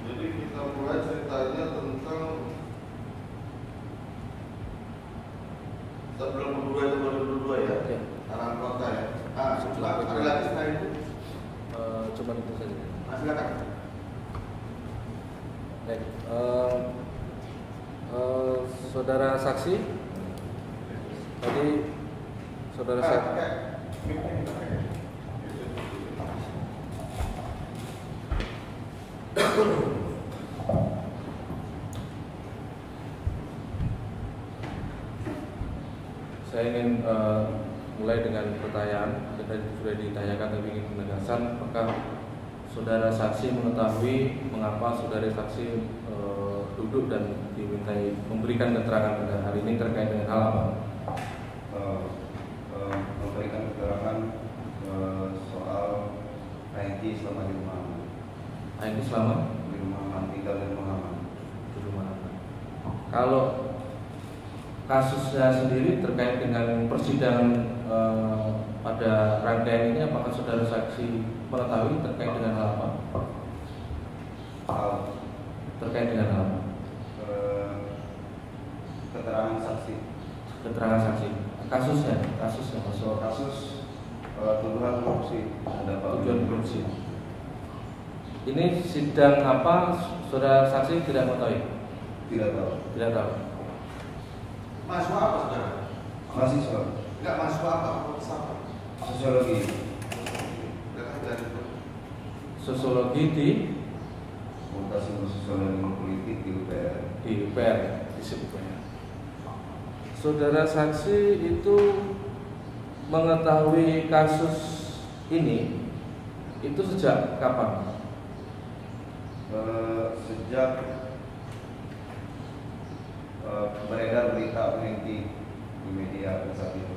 jadi kita mulai ceritanya tentang sebelum 2022 ya, Ya. Arang Kota ya. Setelah Ada lagi setelah itu? Cuma itu saja. Silakan. Baik, saudara saksi, tadi saudara saksi. Saya ingin mulai dengan pertanyaan. Kita sudah ditanyakan tapi ingin penegasan. Apakah saudara saksi mengetahui mengapa saudara saksi duduk dan dimintai memberikan keterangan pada hari ini terkait dengan hal apa? Memberikan keterangan soal IT selama di rumah aman. Ini selama Di rumah aman, tinggal di rumah aman. di rumah aman. Kalau kasusnya sendiri terkait dengan persidangan pada rangkaian ini, apakah saudara saksi mengetahui terkait dengan hal apa? Tahu Terkait dengan hal apa? keterangan saksi Keterangan saksi. Kasusnya maksud kasus tuduhan korupsi terhadap Pak tujuan korupsi. Ini sidang apa? Saudara saksi tidak mengetahui? Tidak tahu. Tidak tahu. Masuk apa saudara? Mahasiswa Enggak masuk apa? Fakultas apa? sosiologi Enggak dari itu. Sosiologi di Fakultas Ilmu Sosiologi Politik di UPR. UPR disebutnya. Saudara saksi itu mengetahui kasus ini itu sejak kapan? Sejak beredar berita peneliti di media pada saat itu.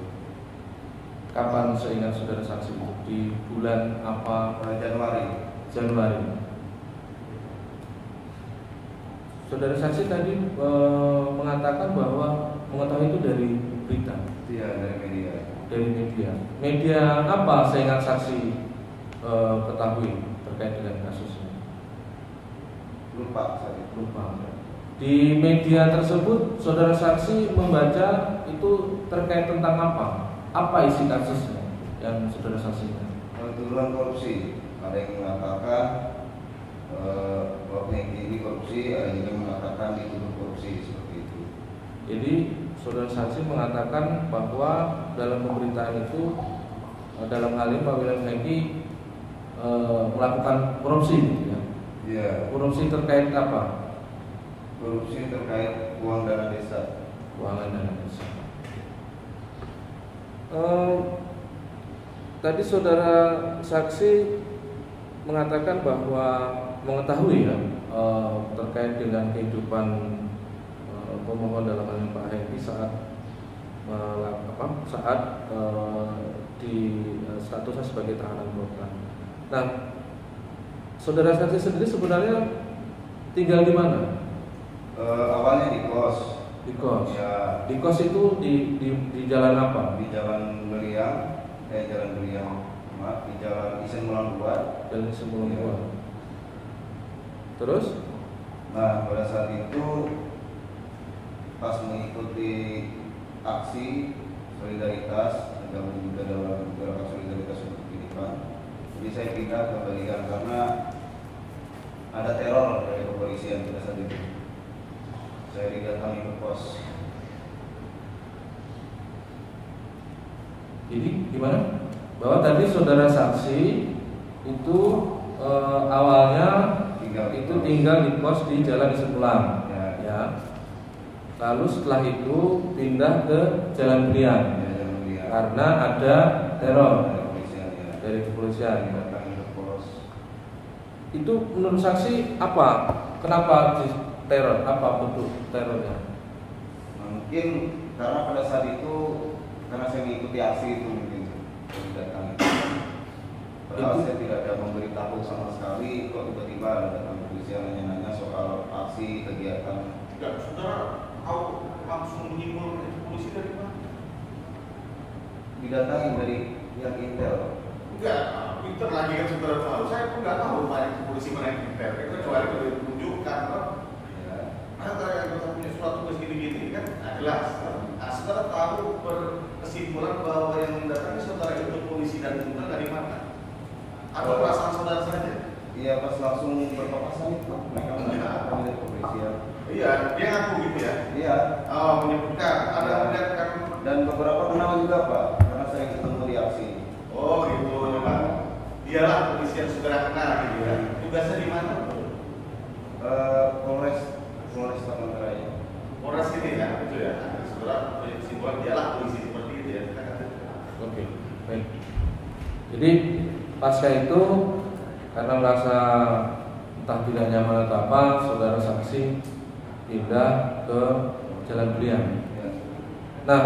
Kapan seingat saudara saksi itu? Di bulan apa? Januari. Januari. Saudara saksi tadi mengatakan bahwa mengetahui itu dari berita, Iya, dari media. dari media. Media apa seingat saksi ketahui terkait dengan kasus ini? Lupa saat itu. Lupa. Di media tersebut saudara saksi membaca itu terkait tentang apa? Apa isi kasusnya yang saudara saksikan? Tuduhan korupsi. Ada yang mengatakan bahwa peneliti ini korupsi, ada yang mengatakan dituduh korupsi seperti itu. Jadi saudara saksi mengatakan bahwa dalam pemberitaan itu dalam hal ini Pak William Hengki melakukan korupsi, gitu ya. Iya. Korupsi terkait apa? Korupsi terkait uang dana desa. Keuangan dana desa. Tadi saudara saksi mengatakan bahwa mengetahui ya terkait dengan kehidupan pemohon dalam hal ini Pak Hengki saat di statusnya sebagai tahanan kota. Nah, saudara saksi sendiri sebenarnya tinggal di mana? Awalnya di kos. Di kos. Ya, Di kos itu di jalan apa? di Jalan Beliang, di Jalan Isen Mulang 2. Jalan sebelum gua. Terus? Nah, pada saat itu pas mengikuti aksi solidaritas dan juga dalam gerakan solidaritas untuk pendidikan, jadi saya pindah ke Beliang karena ada teror dari kepolisian pada saat itu. Saya didatangi ke pos. Jadi gimana? Bahwa tadi saudara saksi itu awalnya tinggal di pos di Jalan Sepulang, ya. Lalu setelah itu pindah ke Jalan Beliang, karena ada teror dari kepolisian. Itu menurut saksi apa? Kenapa teror? Apa bentuk terornya? Mungkin karena pada saat itu karena saya mengikuti aksi itu mungkin saya didatangi. Padahal saya tidak ada memberitahu sama sekali, kok tiba-tiba ada datang polisi yang nanya-nanya soal aksi kegiatan. Enggak, saudara tahu langsung menyimpulkan itu polisi dari mana? Didatangi dari pihak Intel. Enggak, Inter lagi kan saudara tahu. Saya pun nggak tahu banyak polisi mana yang Inter. Itu kecuali kalau ditunjukkan, kan? Ya. Nah, kalau yang kita punya surat tugas gini-gini kan, nah, jelas. Nah, saudara tahu berkesimpulan bahwa yang mendatangi saudara itu polisi dan Inter dari mana? Atau perasaan saudara saja? Iya, pas langsung berpapasan itu mereka mengatakan dari kepolisian. Iya, dia ngaku gitu ya. Iya. Oh, menyebutkan. Ada melihat kan? Dan beberapa kenal juga Pak, karena saya ketemu di aksi. Oh, gitu memang. Dialah polisi yang saudara kenal gitu ya. Tugasnya di mana? Polres Taman Raya. Polres ini ya, itu ya. Saudara punya kesimpulan dialah polisi seperti itu ya. Oke, baik. Jadi pasca itu karena merasa entah tidak nyaman atau apa, saudara saksi pindah ke Jalan Belian. Ya. Nah,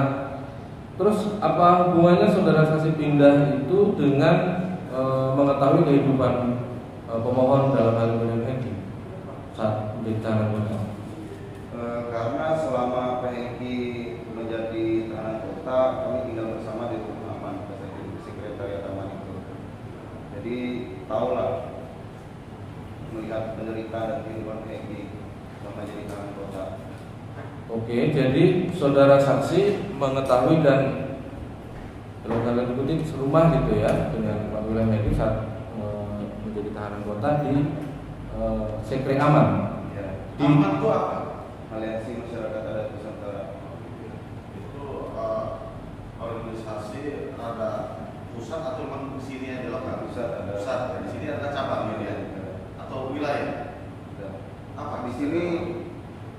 terus apa hubungannya saudara saksi pindah itu dengan mengetahui kehidupan pemohon dalam hal William Hengki saat menjadi tahanan kota? Karena selama Pak Hengki menjadi tahanan kota, kami tinggal bersama di rumah aman, sekretariat aman itu. Jadi tahulah melihat penderitaan dan kehidupan Pak Hengki selama jadi tahanan kota. Oke, jadi saudara saksi mengetahui dan kalau kalian ikuti serumah gitu ya dengan Pak William Hengki saat menjadi tahanan kota di Sekre Aman. Ya. Aman itu apa? Aliansi Masyarakat Adat Nusantara. Itu organisasi ada pusat atau memang di sini yang dilakukan? Pusat ada. Pusat. Di sini ada cabang ya? Atau wilayah? Ya. Apa Di sini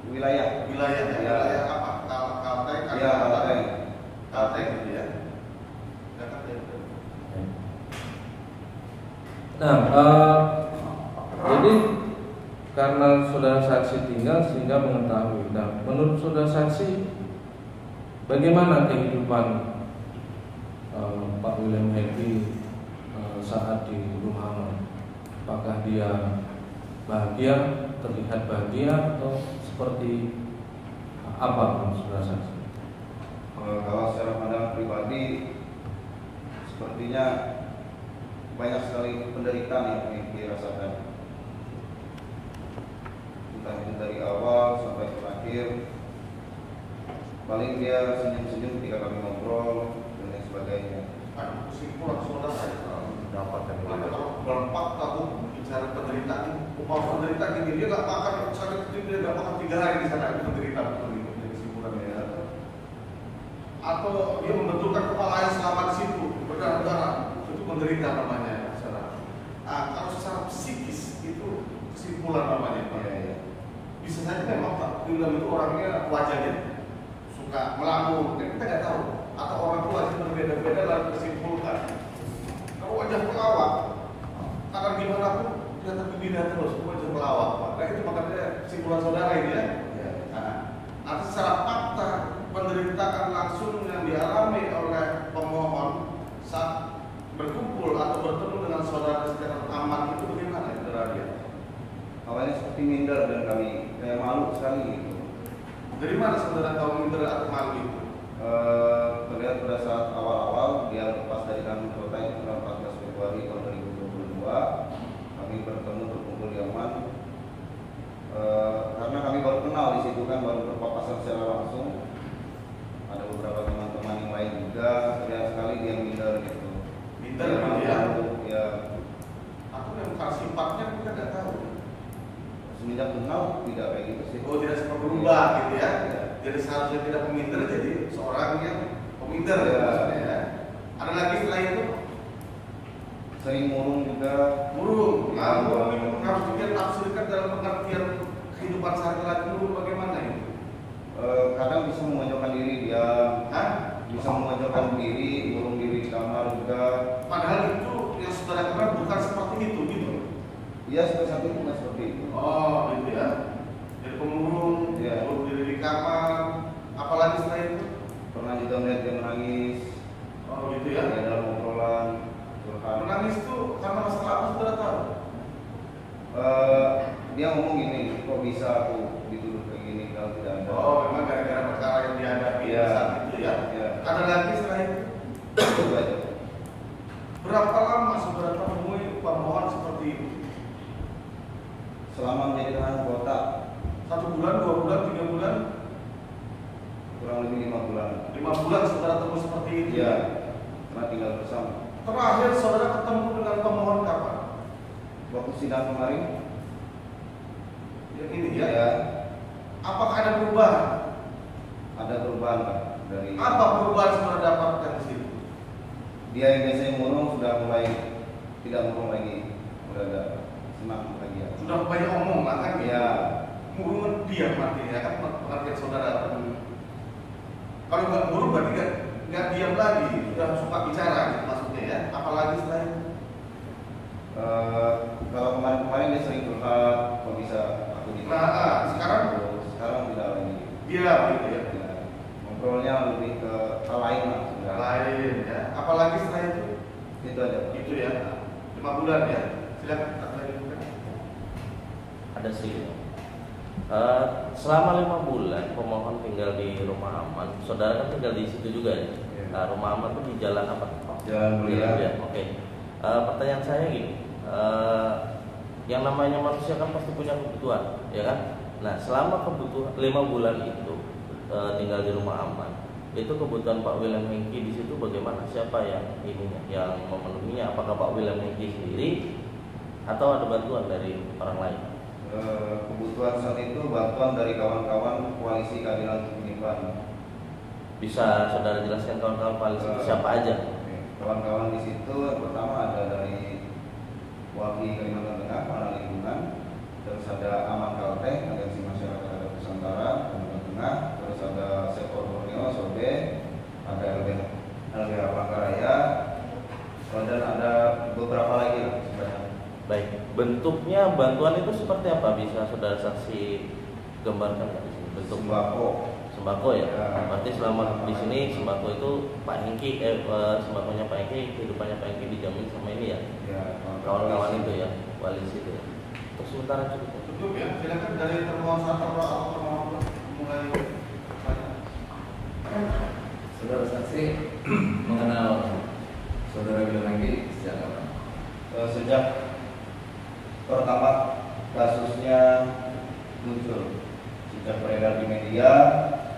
wilayah. Wilayahnya? Ya. Wilayah apa? Kalteng? Ya, Kalteng. Kalteng gitu ya? Jakarta ya? Nah, jadi karena saudara saksi tinggal sehingga mengetahui. Nah, menurut saudara saksi, bagaimana kehidupan Pak William Hengki saat di rumah aman? Apakah dia bahagia, terlihat bahagia, atau seperti apa menurut saudara saksi? Kalau secara pandangan pribadi, sepertinya banyak sekali penderitaan yang Hengki rasakan. Entah itu dari awal sampai terakhir. Paling dia senyum-senyum ketika kami ngobrol dan lain sebagainya. Aduh, kesimpulan saudara saya dapat dan kalau 4 tahun bicara penderitaan, penderita gini dia nggak makan sakit itu dia nggak makan 3 hari di sana, itu penderita betul itu kesimpulannya ya. Atau dia membetulkan kepalanya selama di situ berdarah-darah, itu penderita namanya saudara. Kalau secara psikis itu kesimpulan namanya Pak. Iya. Bisa saja memang Pak William itu orangnya wajahnya suka melamun, kita nggak tahu. Atau orang tua wajah berbeda-beda lalu kesimpulkan. Kalau wajah pelawak, akan gimana pun dia terpindah terus wajah pelawak Pak. Nah itu makanya kesimpulan saudara ini ya. Nah, secara fakta penderitaan langsung yang dialami oleh pemohon saat berkumpul atau bertemu dengan saudara secara aman itu bagaimana ya saudara dia? Awalnya seperti minder dan kami kayak malu sekali gitu. Dari mana saudara tahu minder atau malu itu? Terlihat pada saat awal-awal dia lepas dari tahanan kota itu tanggal 14 Februari tahun 2022, kami bertemu berkumpul di Aman. Karena kami baru kenal di situ kan, baru berpapasan secara langsung. Ada beberapa teman-teman yang lain juga, terlihat sekali dia minder gitu. Minder Dia gitu ya? ya. Atau yang sifatnya kita nggak tahu. Semenjak kenal tidak kayak gitu sih. Oh tidak sempat berubah gitu ya? Ya. Jadi seharusnya tidak peminder jadi seorang yang peminder Ya. maksudnya ya. Ada lagi setelah itu? Sering murung juga. Murung. Ya, Murung itu harus ditafsirkan dalam pengertian kehidupan sehari-hari murung bagaimana itu? Kadang bisa memojokkan diri dia. Hah? Bisa memojokkan diri, murung diri di kamar juga. Padahal itu yang saudara kenal bukan seperti itu gitu. Iya, sampai saat itu bukan seperti itu. Oh gitu ya. Jadi pemurung, Ya. murung diri di kamar. Apalagi setelah itu? Pernah juga melihat dia menangis. Oh gitu Ya, ya. dalam obrolan. Curhat. Menangis itu lebih 5 bulan. 5 bulan saudara tunggu seperti itu. Iya, karena tinggal bersama. Terakhir saudara ketemu dengan pemohon kapan? Waktu sidang kemarin. Yang ini ya. Ya, Apakah ada perubahan? ada perubahan Pak dari. Apa perubahan saudara dapatkan di situ? Dia yang biasanya murung sudah mulai tidak murung lagi, sudah ada senang lagi ya. Sudah banyak omong lah kan? Iya. Murung diam artinya kan pengertian saudara. Kalau nggak murung berarti nggak diam lagi, sudah suka bicara gitu maksudnya ya. Apalagi setelah itu. Kalau kemarin dia sering curhat, kok bisa aku di. Nah, sekarang tidak lagi. diam gitu ya. Ya, ngobrolnya lebih ke hal lain lah. Sudah. Lain ya. Apalagi setelah itu. Itu aja. Pak. Itu ya. 5 bulan ya. Silakan tak lagi bukan. Ada sih. Selama 5 bulan pemohon tinggal di rumah aman, saudara kan tinggal di situ juga ya. Iya. Rumah aman itu di jalan apa? Jalan Mulia. Ya, oke. Pertanyaan saya gini, yang namanya manusia kan pasti punya kebutuhan, ya kan? Nah, selama kebutuhan 5 bulan itu tinggal di rumah aman, itu kebutuhan Pak William Hengki di situ bagaimana? Siapa yang yang memenuhinya? Apakah Pak William Hengki sendiri atau ada bantuan dari orang lain? Kebutuhan saat itu bantuan dari kawan-kawan koalisi keadilan pendidikan. Bisa saudara jelaskan kawan-kawan koalisi itu siapa aja? Kawan-kawan di situ yang pertama ada dari Walhi Kalimantan Tengah, Mana Lingkungan, terus ada Aman Kalteng, Aliansi Masyarakat Adat Nusantara Kalimantan Tengah, terus ada Sektor Borneo, Sobe, ada LBH Palangkaraya, dan ada beberapa lagi lah sebenarnya. Baik, bentuknya bantuan itu seperti apa? Bisa saudara saksi gambarkan nggak di sini? Bentuk sembako ya. Berarti selama di sini sembako itu Pak Hengki, sembakonya Pak Hengki, kehidupannya Pak Hengki dijamin sama ini ya. Ya, Kawan-kawan itu ya, koalisi itu ya. Terus sementara cukup. Cukup ya. Silakan dari termohon 1 atau termohon mulai. Saudara saksi mengenal saudara William Hengki sejak kapan? Sejak pertama kasusnya muncul, sejak beredar di media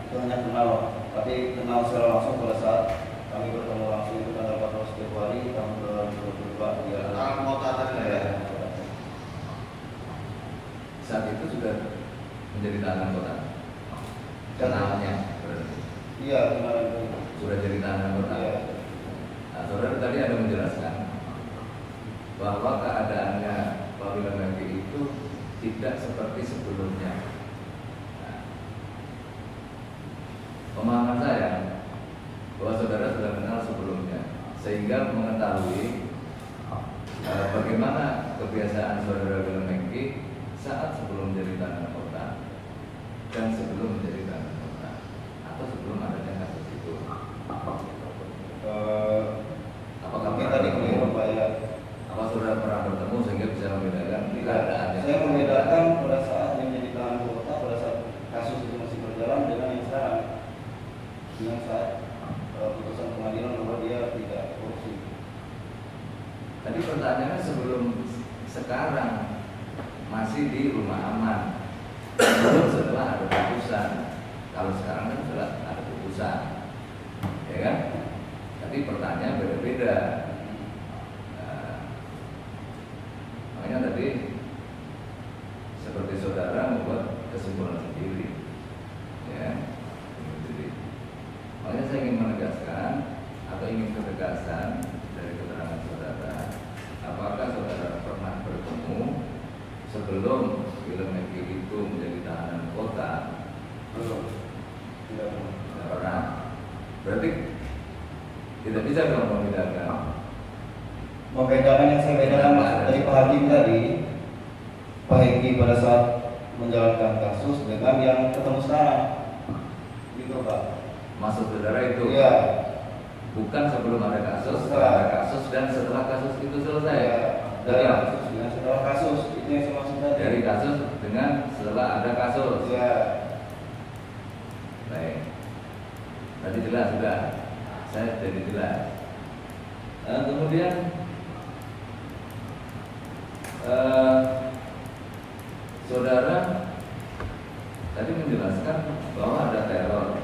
itu hanya kenal, tapi kenal secara langsung pada saat kami bertemu langsung itu tanggal 14 Februari tahun 2022 di Dalam kota tadi ya. Saat itu sudah menjadi tahanan kota. Kenalnya berarti. Iya, kenal itu. Sudah jadi tahanan kota. Iya. Nah, saudara tadi ada menjelaskan bahwa keadaannya Pak William Hengki itu tidak seperti sebelumnya. Nah, pemahaman saya bahwa saudara sudah kenal sebelumnya, sehingga mengetahui bagaimana kebiasaan saudara William Hengki saat sebelum menjadi tahanan kota dan sebelum menjadi tahanan kota atau sebelum adanya kasus itu. Apakah Kita tadi keliru Pak ya. apa saudara pernah bertemu sehingga bisa membedakan keadaannya? Saya membedakan pada saat yang menjadi tahanan kota pada saat kasus itu masih berjalan dengan yang sekarang, dengan saat putusan pengadilan bahwa dia tidak korupsi. Tadi pertanyaannya sebelum sekarang masih di rumah aman, belum setelah ada putusan. Kalau sekarang kan sudah ada putusan, ya kan? Tapi pertanyaan beda-beda. Makanya tadi seperti saudara membuat kesimpulan sendiri, ya. Jadi, makanya saya ingin menegaskan atau ingin ketegasan dari keterangan saudara, apakah saudara pernah bertemu sebelum William Hengki itu menjadi tahanan kota? Belum. Tidak pernah. Tidak pernah. Berarti tidak bisa dong membedakan. Membedakan yang saya bedakan dari Pak Hakim tadi, Pak Hengki pada saat menjalankan kasus dengan yang ketemu sekarang, gitu Pak. Maksud saudara itu? Iya. Bukan sebelum ada kasus, Setelah. setelah ada kasus dan setelah kasus itu selesai. Iya. Dari Betul. kasus dengan setelah kasus itu yang saya maksud tadi. Dari kasus dengan setelah ada kasus. Iya. Baik. Tadi jelas sudah. Saya jadi jelas. Kemudian saudara tadi menjelaskan bahwa ada teror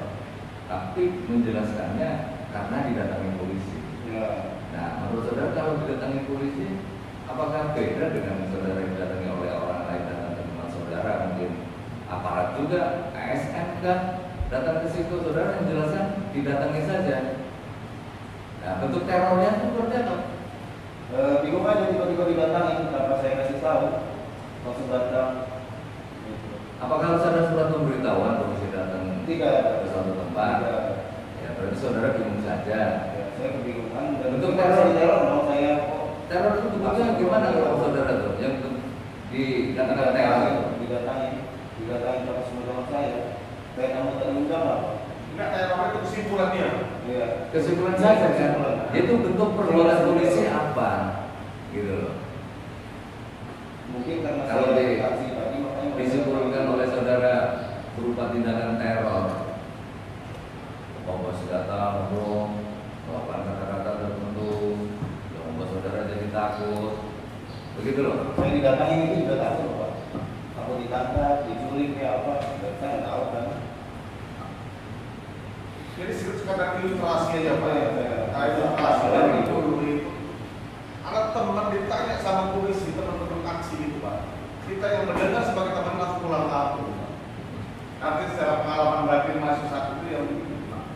tapi menjelaskannya karena didatangi polisi. Ya. Nah, menurut saudara kalau didatangi polisi, apakah beda dengan saudara didatangi oleh orang lain dan teman saudara, mungkin aparat juga, ASN kan datang ke situ, saudara yang jelaskan didatangi saja. Nah, bentuk terornya itu seperti apa? Bingung aja tiba-tiba didatangi tanpa saya kasih tahu, langsung datang. Apakah harus ada surat pemberitahuan polisi datang Tidak. ke suatu tempat? Tidak. Ya, berarti saudara bingung saja. Ya, saya kebingungan dan Bentuk teror teror. mau saya kok Teror itu bentuknya gimana kalau saudara tuh? Yang dikatakan teror itu? didatangi terus sama saya. Kayak kamu terundang apa? Enggak, teror itu kesimpulannya. Iya. Kesimpulan saja kan? Itu bentuk perbuatan polisi apa? Gitu loh. Mungkin karena Kalau saya taksi tadi makanya disimpulkan oleh saudara berupa tindakan teror, membawa senjata, melakukan kata-kata tertentu yang membuat saudara jadi takut, begitu loh. saya didatangi itu juga takut Pak. Aku ditangkap, diculik ya apa? Saya nggak tahu kan. Jadi sekadar ilustrasi aja Pak ya. Nah, ilustrasi Iya. itu dulu itu. Anak teman ditanya sama polisi, teman-teman aksi itu Pak. Kita yang mendengar sebagai teman langsung pulang kampung. Nanti secara pengalaman batin mahasiswa itu yang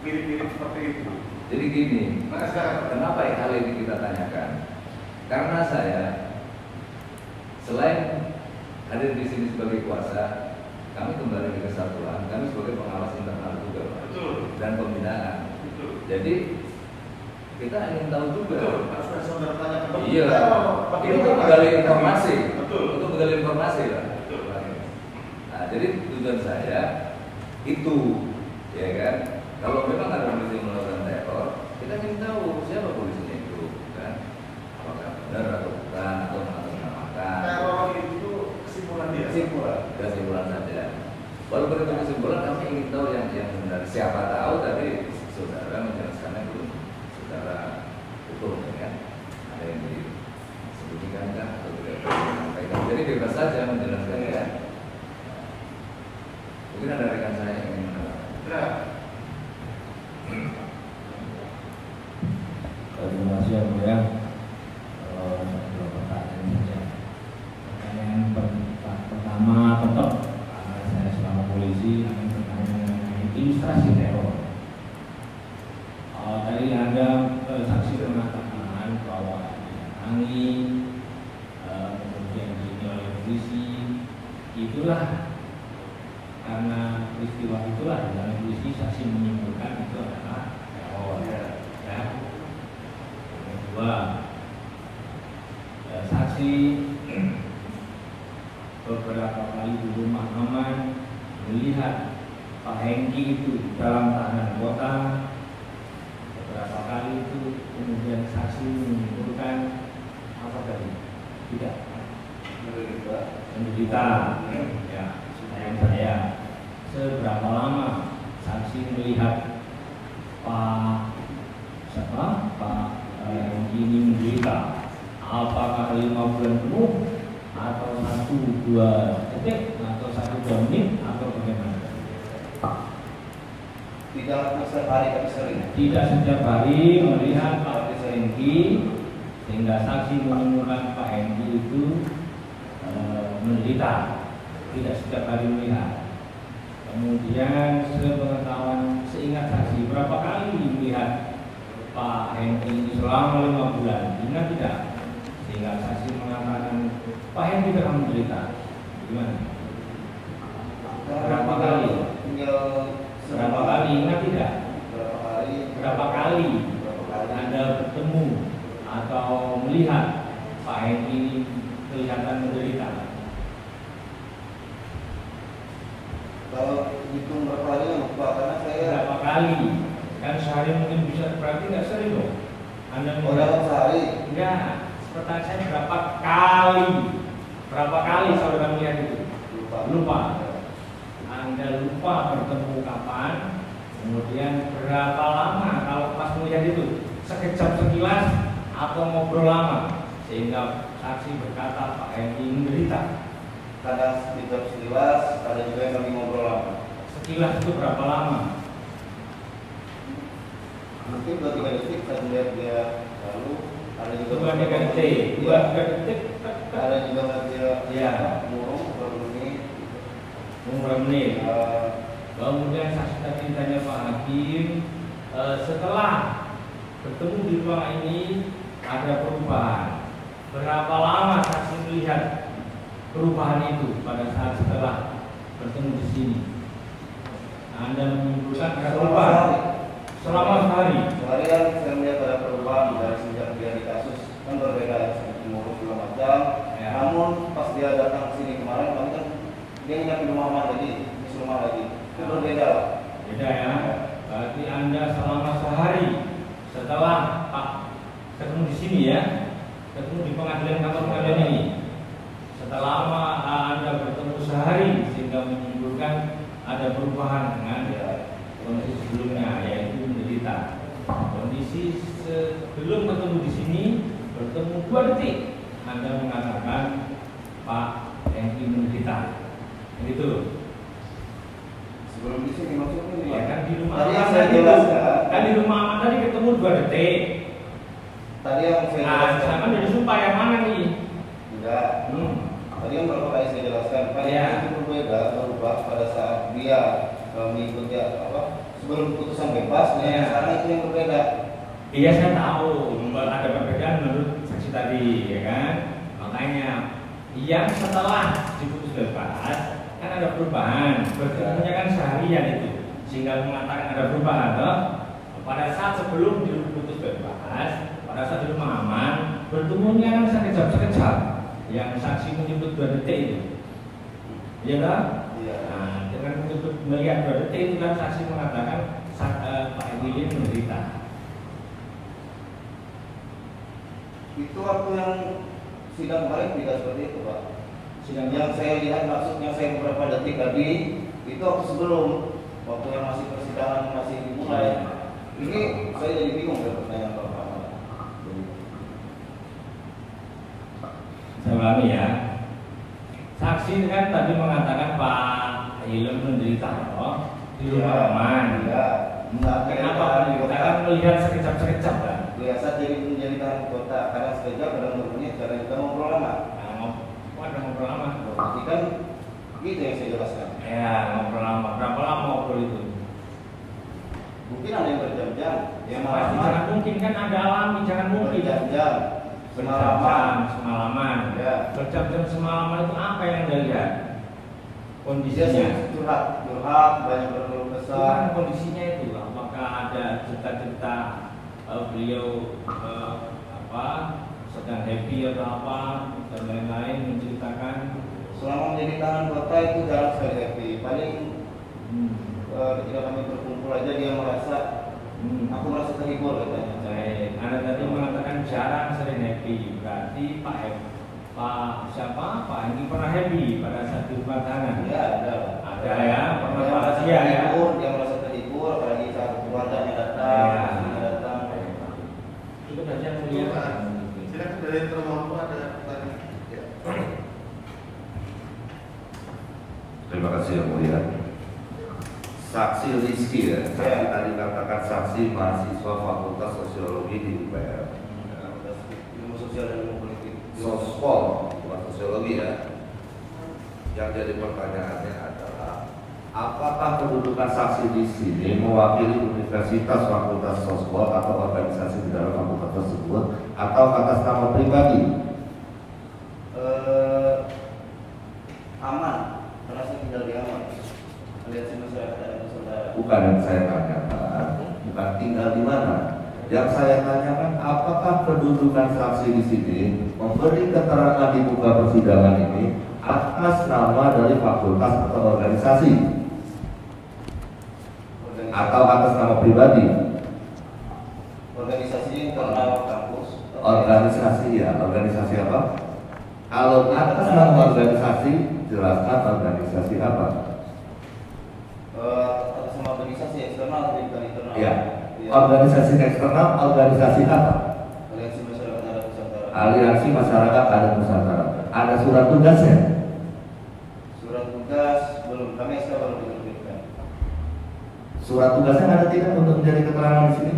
mirip-mirip seperti itu. Jadi gini, Nah sekarang kenapa hal ini kita tanyakan? Karena saya selain hadir di sini sebagai kuasa, kami kembali ke kesatuan, kami sebagai pengawas internal juga Pak. betul, Dan pembinaan. betul. Jadi kita ingin tahu juga. Betul, harus ada saudara tanya ke Iya. Ini untuk menggali informasi. Betul. Untuk menggali informasi Pak. Betul. Nah, jadi tujuan saya itu, ya kan? Kalau memang ada polisi yang melakukan teror, kita ingin tahu siapa polisinya itu, kan? Apakah benar atau bukan atau mengatasnamakan? Teror itu kesimpulan dia. Kesimpulan saja. Baru begitu kesimpulan kami ingin tahu yang benar. Siapa tahu tadi saudara menjelaskannya belum secara utuh, ya kan? Ada yang disembunyikan kan atau tidak disampaikan. Jadi bebas saja menjelaskan ya. Mungkin ada rekan saya yang ingin menambahkan. Nah, Terima kasih yang mulia. Dua pertanyaan saja. Pertanyaan pertama tetap karena saya selama polisi akan bertanya mengenai ilustrasi teror. Tadi ada saksi mengatakan bahwa didatangi, kemudian diini oleh polisi. Itulah karena peristiwa itulah dalam polisi saksi menyimpulkan itu adalah teror. Ya. Yang kedua, saksi beberapa kali di rumah aman melihat Pak Hengki itu dalam tahanan kota. Beberapa kali itu kemudian saksi menyimpulkan apa tadi? Tidak menderita. Ya, saya seberapa lama saksi melihat Pak Hengki ini menderita? Apakah 5 bulan penuh atau 1-2 detik atau 1-2 menit atau bagaimana? Tidak setiap hari tapi sering. Tidak setiap hari melihat Pak Hengki sehingga saksi menemukan Pak Hengki itu menderita. Tidak setiap hari melihat. Kemudian sepengetahuan seingat saksi berapa kali melihat Pak Hengki ini selama 5 bulan? Ingat tidak? Sehingga saksi mengatakan Pak Hengki telah menderita. Gimana? Berapa kali? Berapa kali? Ingat tidak? Berapa kali Anda bertemu atau melihat Pak Hengki ini kelihatan menderita? Kalau hitung berapa kali lupa karena saya Berapa kali? Kan sehari mungkin bisa, berarti nggak sering dong. Anda dalam sehari enggak. Pertanyaan saya berapa kali? Berapa kali saudara melihat itu? Lupa. Anda lupa bertemu kapan? Kemudian berapa lama kalau pas melihat itu? Sekejap sekilas atau ngobrol lama? Sehingga saksi berkata Pak Hengki menderita. kadang sekilas, ada juga yang kami ngobrol lama. Sekilas itu berapa lama? mungkin 2-3 detik saya melihat dia lalu ada juga 2-3 detik, 2-3 detik, ada juga dia ya, murung beberapa menit. beberapa menit. Kemudian saksi tadi tanya Pak Hakim, setelah bertemu di ruang ini ada perubahan. Berapa lama saksi melihat perubahan itu pada saat setelah bertemu di sini? Anda menyimpulkan ada perubahan selama sehari. Seharian saya melihat ada perubahan dari sejak dia di kasus kan berbeda umur segala macam. Ya. Namun pas dia datang ke sini kemarin, kami kan dia nginap di rumah lagi, di rumah lagi. Itu berbeda lah. Beda ya. Berarti Anda selama sehari setelah Pak ketemu di sini ya, ketemu di pengadilan kantor pengadilan ini. Setelah Anda bertemu sehari sehingga menyimpulkan ada perubahan dengan kondisi sebelumnya, yaitu menderita. Kondisi sebelum ketemu di sini bertemu 2 detik, Anda mengatakan Pak Hengki menderita. Begitu. Sebelum di sini maksudnya ini Ya kan di rumah tadi yang aman saya tadi jelaskan. kan di rumah aman tadi ketemu 2 detik. Tadi yang saya Nah, jelaskan. sekarang jadi sumpah yang mana nih? Enggak. Tadi yang berapa kali saya jelaskan, Pak Ya. itu berbeda berubah pada saat dia mengikuti apa sebelum putusan bebas. Ya. Sekarang itu yang berbeda. Iya saya tahu ada perbedaan menurut saksi tadi, ya kan? Makanya yang setelah diputus bebas kan ada perubahan, bertemunya kan seharian itu, sehingga mengatakan ada perubahan. Toh? Pada saat sebelum diputus bebas, pada saat di rumah aman, bertemunya kan sekejap-sekejap, yang saksi menyebut 2 detik itu, iya kan? Iya. Nah, dengan menyebut melihat 2 detik itu kan saksi mengatakan Pak William menderita. Itu waktu yang sidang kemarin tidak seperti itu, Pak. Sidang yang saya lihat maksudnya saya beberapa detik tadi itu waktu sebelum, waktu yang masih persidangan masih dimulai. Ini saya jadi bingung dengan pertanyaan Bapak. Saya ulangi ya. Saksi kan tadi mengatakan Pak Ilham menderita di rumah aman. Ya. Kenapa menderita? Kan melihat sekejap-sekejap kan? Biasa jadi menjadi tahanan kota, kadang sekejap, kadang bermenit, kadang juga ngobrol lama. Ada ngobrol lama. Berarti kan gitu yang saya jelaskan. Ya, ngobrol lama. Berapa lama ngobrol itu? Mungkin ada yang berjam-jam, yang Pasti jangan mungkin kan ada alami, jangan mungkin. berjam-jam, Berjam-jam semalaman. Ya. Berjam-jam semalaman itu apa yang Anda lihat? Dia Kondisinya. curhat, banyak berkeluh kesah. Bukan kondisinya itu, apakah ada cerita-cerita beliau sedang happy atau apa dan lain-lain menceritakan. Selama menjadi tahanan kota itu jarang sekali happy. Paling ketika kami berkumpul aja dia merasa, aku merasa terhibur katanya. Baik, Anda tadi mengatakan jarang sering happy, berarti Pak Hengki pernah happy pada saat di rumah tahanan? Ya ada. Ada ya, pernah Dia merasa bahagia ya. terhibur, dia merasa terhibur, apalagi saat keluarganya datang, Ya. istrinya datang. Itu saja yang mulia. Silakan dari termohon ada tadi. Ya. Terima kasih yang mulia. Saksi Rizky ya, saksi tadi katakan saksi mahasiswa Fakultas Sosiologi di UPR. Ilmu sosial dan ilmu politik. Sospol, bukan sosiologi ya. Yang jadi pertanyaannya adalah apakah kedudukan saksi di sini mewakili universitas, fakultas sospol atau organisasi di dalam fakultas tersebut atau atas nama pribadi? Aman, karena saya tinggal di aman. Aliansi masyarakat dan saudara. Bukan yang saya tanyakan, bukan tinggal di mana. Yang saya tanyakan, apakah kedudukan saksi di sini memberi keterangan di muka persidangan ini atas nama dari fakultas atau organisasi atau atas nama pribadi? Organisasinya internal kampus. Organisasi ya, organisasi apa? Kalau atas nama organisasi, jelaskan organisasi apa? Atas nama organisasi eksternal tapi bukan internal. Ya, organisasi eksternal, organisasi apa? Aliansi masyarakat adat Nusantara. Aliansi Masyarakat Adat Nusantara. Ada surat tugasnya? Surat tugas belum, kami SK baru diterbitkan. Surat tugasnya ada tidak untuk menjadi keterangan di sini?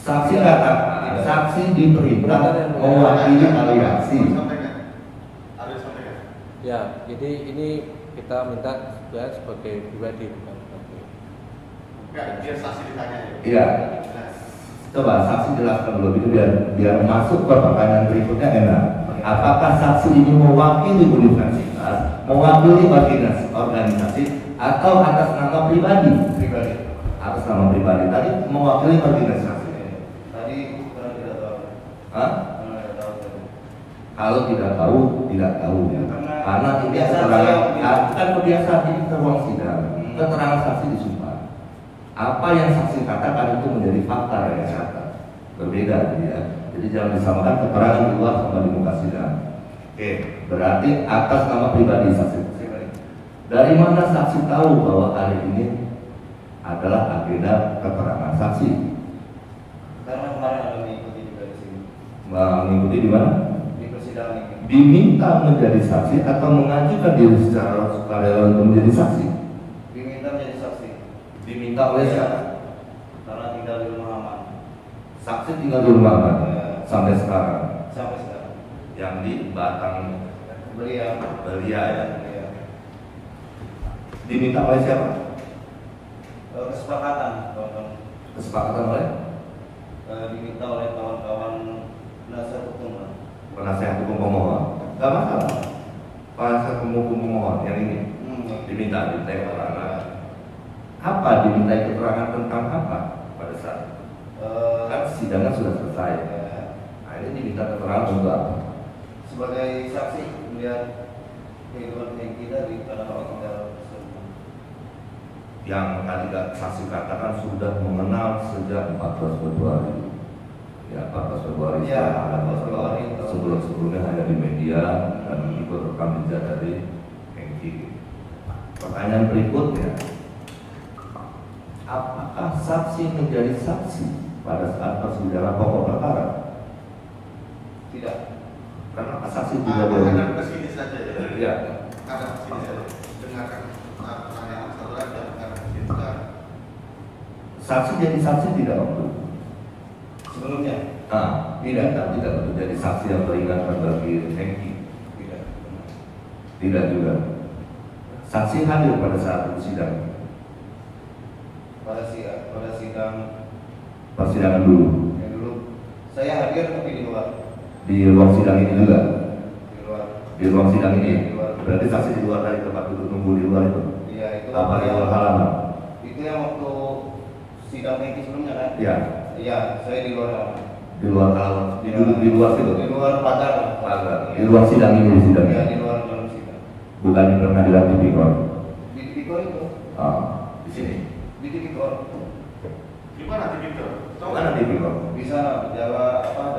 Saksi katakan, saksi diperintah mewakili aliansi. Ada sampaikan. Ya, jadi ini kita minta juga sebagai pribadi bukan sebagai. Enggak, biar saksi ditanya ya. Iya. Coba saksi jelaskan dulu itu biar masuk ke pertanyaan berikutnya enak. Apakah saksi ini mewakili universitas, mewakili organisasi, atau atas nama pribadi? Pribadi. Atas nama pribadi. Tadi mewakili organisasi. Tadi karena tidak tahu. Hah? Karena tidak tahu tadi. Kalau tidak tahu, tidak tahu ya. Karena ini kebiasaan keterangan, saya kan kebiasaan ini ke ruang sidang. Keterangan saksi disumpah. Apa yang saksi katakan itu menjadi fakta ya, berbeda ya. Jadi jangan disamakan keterangan di luar sama di muka sidang. Oke, berarti atas nama pribadi saksi. Dari mana saksi tahu bahwa hari ini adalah agenda keterangan saksi? Karena kemarin ada mengikuti juga di sini. Mengikuti di mana? Di persidangan ini. Diminta menjadi saksi atau mengajukan diri secara sukarela untuk menjadi saksi? Diminta menjadi saksi. Diminta oleh siapa? Karena tinggal di rumah aman. Saksi tinggal di rumah kan? Ya. Sampai sekarang. Sampai sekarang. Yang di Batang Belia. Belia ya. Ya. Diminta oleh siapa? Kesepakatan, kawan-kawan. Kesepakatan oleh Diminta oleh kawan-kawan penasihat hukum lah. penasihat hukum pemohon. Gak masalah. Penasihat hukum pemohon yang ini diminta keterangan. Apa diminta keterangan tentang apa pada saat kan sidangnya sudah selesai. Nah ini diminta keterangan untuk apa? Sebagai saksi melihat kehidupan yang kita di tanah orang tinggal tersebut. Yang tadi saksi katakan sudah mengenal sejak 14 Februari. Ya 14 Februari. Ya, 14 Februari. Sebelum-sebelumnya hanya di media dan ikut rekam jejak dari Hengki. Pertanyaan berikutnya, apakah saksi menjadi saksi pada saat persidangan pokok perkara? Tidak. Karena saksi tidak boleh. Ada kesini saja ya. Ya. Ada kesini saja. Dengarkan pertanyaan satu aja. Ada kesini sekarang. Saksi jadi saksi tidak waktu. Sebelumnya Tidak untuk jadi saksi yang beringatkan bagi Hengki. tidak. Tidak juga. Saksi hadir pada saat sidang. Pada sidang Persidangan dulu. yang dulu saya hadir tapi di luar. Di ruang sidang ini juga. Di luar. Di ruang sidang ini. Di luar. Berarti saksi di luar dari tempat duduk tunggu di luar itu. Iya itu. Apa di luar halaman? Itu yang waktu sidang Hengki sebelumnya kan? Ya. Iya, saya di luar halaman. Di luar halaman. Duduk di luar situ. Di luar pagar. Pagar. Di ruang sidang ini di sidang. Iya, di luar dalam sidang. Bukan di pengadilan tipikor. Di tipikor itu. Di sini. Di tipikor. Gimana di Victor? Mana tipikor? Bisa Jawa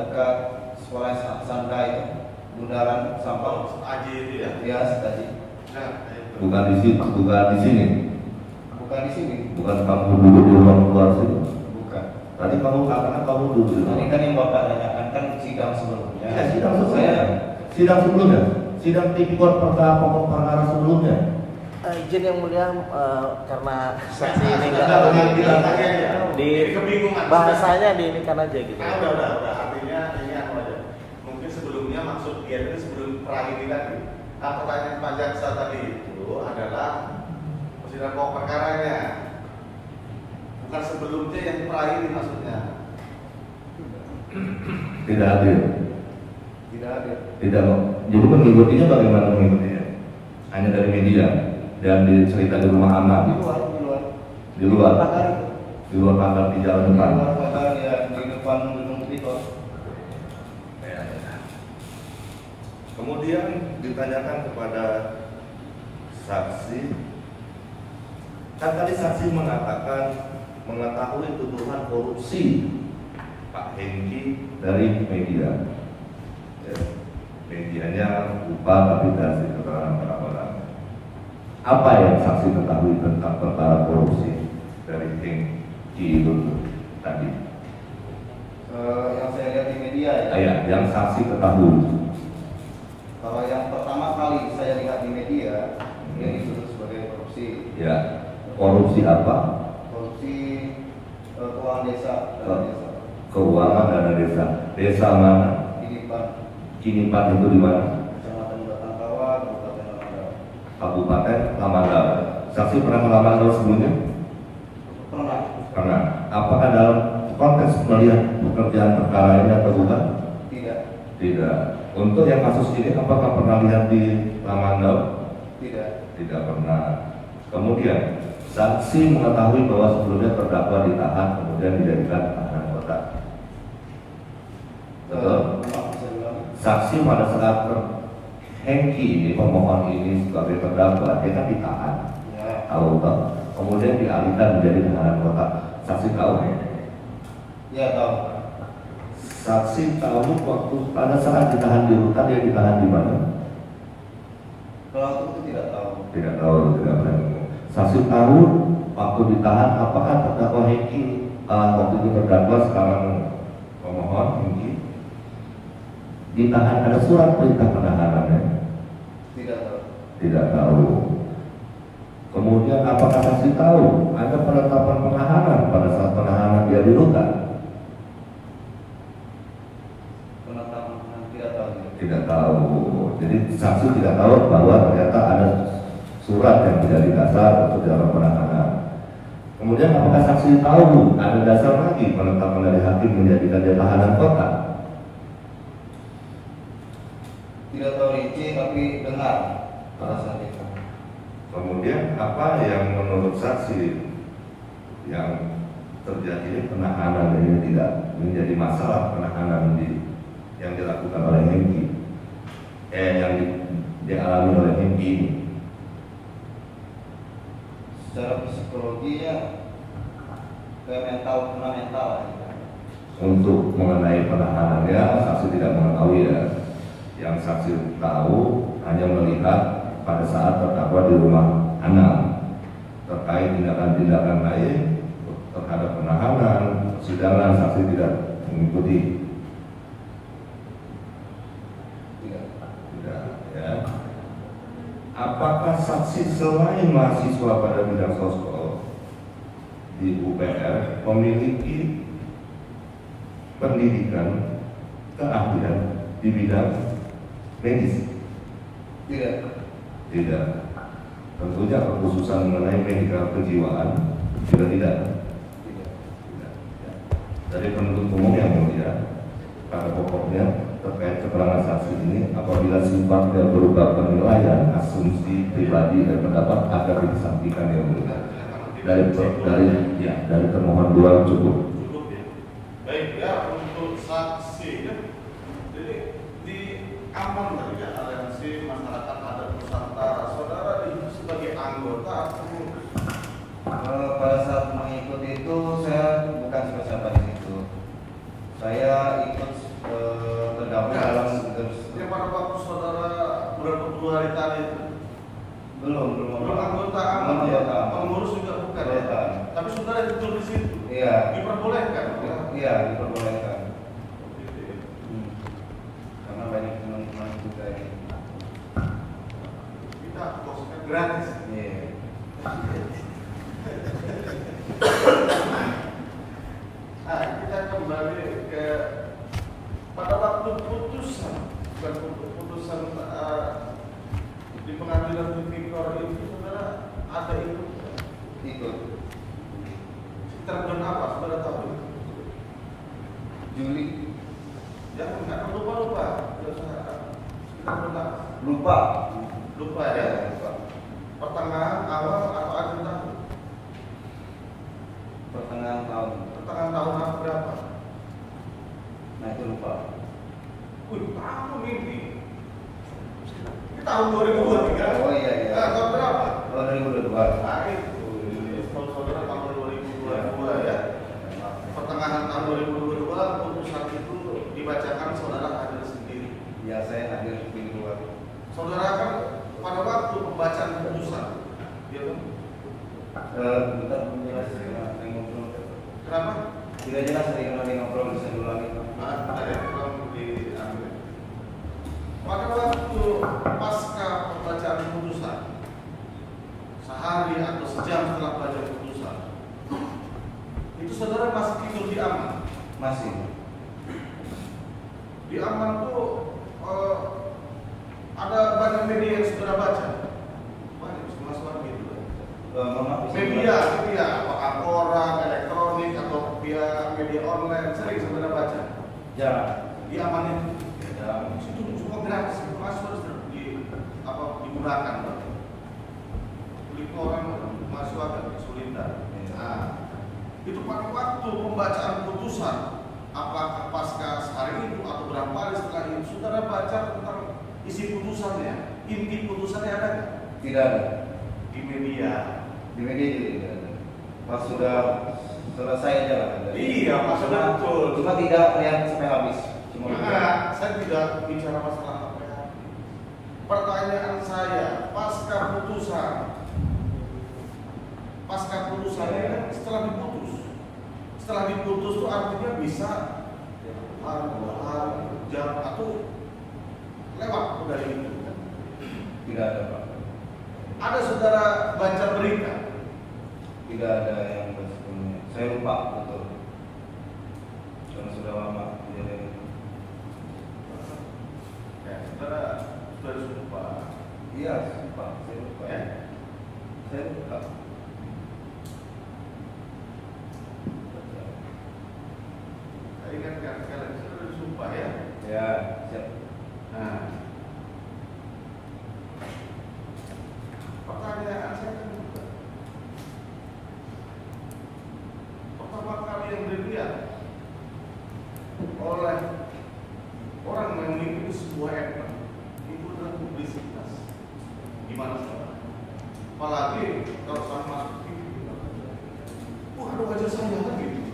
dekat sekolah Sandra itu. Bundaran Sampang. Aji itu ya. Iya, tadi. Nah, itu. Bukan di sini. Bukan di sini. Bukan di sini. Bukan kamu duduk di ruang luar situ. Bukan. Tadi kamu katakan kamu duduk di Tadi ruang. kan yang Bapak tanyakan kan sidang sebelumnya. Ya, sidang Saya sebelumnya. Sidang sebelumnya. Sidang tipikor perkara pokok perkara sebelumnya. Izin yang mulia karena saksi ini Sudah, nggak di kebingungan. bahasanya di ini kan aja gitu. Nah, udah. Artinya ini apa aja? Mungkin sebelumnya maksud dia itu sebelum terakhir ini tadi. Nah, pertanyaan Pak Jaksa tadi itu adalah persidangan pokok perkaranya. Bukan sebelumnya yang terakhir ini maksudnya. Tidak hadir. tidak ada. Tidak. Jadi mengikutinya bagaimana mengikutinya? Hanya dari media dan cerita di rumah aman. Di luar. Di luar. Pagar itu. Di luar pagar di jalan Di depan. luar pagar ya di depan gedung tipikor. Kemudian ditanyakan kepada saksi. Kan tadi saksi mengatakan mengetahui tuduhan korupsi Pak Hengki dari media. Ya, medianya lupa tapi dari keterangan orang. Apa yang saksi ketahui tentang perkara korupsi dari Hengki itu tadi? Yang saya lihat di media ya. Ya, yang saksi ketahui. Kalau yang pertama kali saya lihat di media, dia dituduh sebagai korupsi. Ya, korupsi apa? Korupsi keuangan desa. Dana desa. Keuangan dana desa. Desa mana? Kinipan itu di mana? Kecamatan Batangkawa, Kabupaten Lamandau. Kabupaten Lamandau. Saksi pernah ke Lamandau sebelumnya? Pernah. Pernah. Apakah dalam konteks melihat pekerjaan perkara ini atau bukan? Tidak. Tidak. Untuk yang kasus ini apakah pernah lihat di Lamandau? Tidak. Tidak pernah. Kemudian saksi mengetahui bahwa sebelumnya terdakwa ditahan kemudian dijadikan tahanan kota. Betul? Saksi pada saat Hengki ini, pemohon ini sebagai terdakwa, dia kan ditahan. Ya. Tahu tak? Kemudian dialihkan menjadi tahanan kota. Saksi tahu? Ya, tahu. Saksi tahu waktu pada saat ditahan di rutan, dia ditahan di mana? Kalau itu tidak tahu. Tidak tahu, tidak pernah. Saksi tahu waktu ditahan apakah terdakwa Hengki waktu itu terdakwa sekarang pemohon Hengki ditahan, ada surat perintah penahanannya? Tidak tahu. Tidak tahu. Kemudian apakah saksi tahu ada penetapan penahanan pada saat penahanan dia di rutan? Penetapan tidak tahu. Tidak tahu. Jadi saksi tidak tahu bahwa ternyata ada surat yang menjadi dasar untuk dalam penahanan. Kemudian apakah saksi tahu ada dasar lagi penetapan dari hakim menjadikan dia tahanan kota? Tidak tahu rinci, tapi dengar pada saat itu. Kemudian apa yang menurut saksi yang terjadi penahanan ini tidak menjadi masalah penahanan yang dilakukan oleh Hengki, yang dialami oleh Hengki ini? Secara psikologinya kayak mental, kena mental ya. Untuk mengenai penahanannya saksi tidak mengetahui ya. Yang saksi tahu hanya melihat pada saat terdakwa di rumah anak terkait tindakan-tindakan lain terhadap penahanan, persidangan saksi tidak mengikuti. Tidak, ya. Apakah saksi selain mahasiswa pada bidang sosial di UPR memiliki pendidikan keahlian di bidang medis? Tidak. Tidak. Tentunya kekhususan mengenai medikal kejiwaan juga tidak. Tidak. Tidak. Ya. Dari penuntut umum yang mulia, pada pokoknya terkait keterangan saksi ini, apabila sifatnya berupa penilaian, asumsi pribadi dan pendapat agar disampaikan yang mulia. Dari termohon dua cukup. Cukup ya. Baik ya, untuk saksi ya. Jadi di aman tadi ya, aliansi masyarakat adat Nusantara, saudara itu sebagai anggota atau Pada saat mengikuti itu saya bukan siapa-siapa di situ. Saya ikut tergabung dalam yang pada waktu saudara berapa puluh hari tadi itu belum anggota aman ya, pengurus juga bukan ya. Bukan. Tapi saudara itu di situ. Iya. Diperbolehkan ya. Iya, diperbolehkan. Gitu ya. Karena banyak teman-teman juga ini. Kita kosnya gratis. Iya. Nah, kita kembali ke pada waktu putusan, bukan putusan di pengadilan tipikor itu, saudara ada ikut? Ikut. Terjun apa? Saudara tahu? Juli. Ya, enggak lupa. Kita lupa ya. Lupa. Pertengahan, awal atau akhir tahun? Pertengahan tahun. Pertengahan tahun berapa? Nah itu lupa. Wih, tahun ini. Ini tahun 2023. Oh iya. Tahun berapa? Tahun 2022. Nah itu, saudara tahun 2022 ya. Pertengahan tahun 2022 putusan itu dibacakan, saudara hadir sendiri. Ya saya hadir di luar. Saudara kan pada waktu pembacaan putusan, ya kan? Bentar penjelasan yang ngobrol. Kenapa? Tidak jelas tadi kalau lagi ngobrol bisa diulangi. Ada yang diambil. Pada waktu pasca pembacaan putusan, sehari atau sejam setelah baca putusan, itu saudara masih tidur di aman. Masih. Di Aman tuh ada banyak media yang sudah baca. Banyak semua gitu. Media, apakah koran, elektronik atau via media online sering sudah baca. Ya. Di Aman itu, itu semua gratis, itu masuk digunakan. Beli koran masuk agak kesulitan. Nah, itu pada waktu pembacaan putusan, apakah pasca hari itu atau berapa hari setelah itu, saudara baca tentang isi putusannya, inti putusannya ada nggak? Tidak ada. Di media. Di media juga tidak ada. Pas sudah selesai aja lah. Iya, maksudnya betul. Cuma tidak lihat sampai habis. Cuma saya tidak bicara masalah apa ya. Pertanyaan saya, pasca putusannya kan setelah diputus itu artinya bisa hari, 2 hari, jam atau lewat dari itu. tidak ada, Pak. Ada saudara baca berita? Tidak ada yang sebelumnya. Saya lupa betul. Karena sudah lama kejadian itu. Ya, saudara lupa. Iya, Pak. Saya lupa. Ya? Saya lupa. Tadi kan kalian sudah sumpah ya? Ya, siap. Nah, pertanyaan saya kan juga, pertama kali yang dilihat oleh orang yang mengikuti sebuah event itu adalah publisitas. Gimana saudara? Apalagi kalau sama TV, wah ada wajah saya lagi.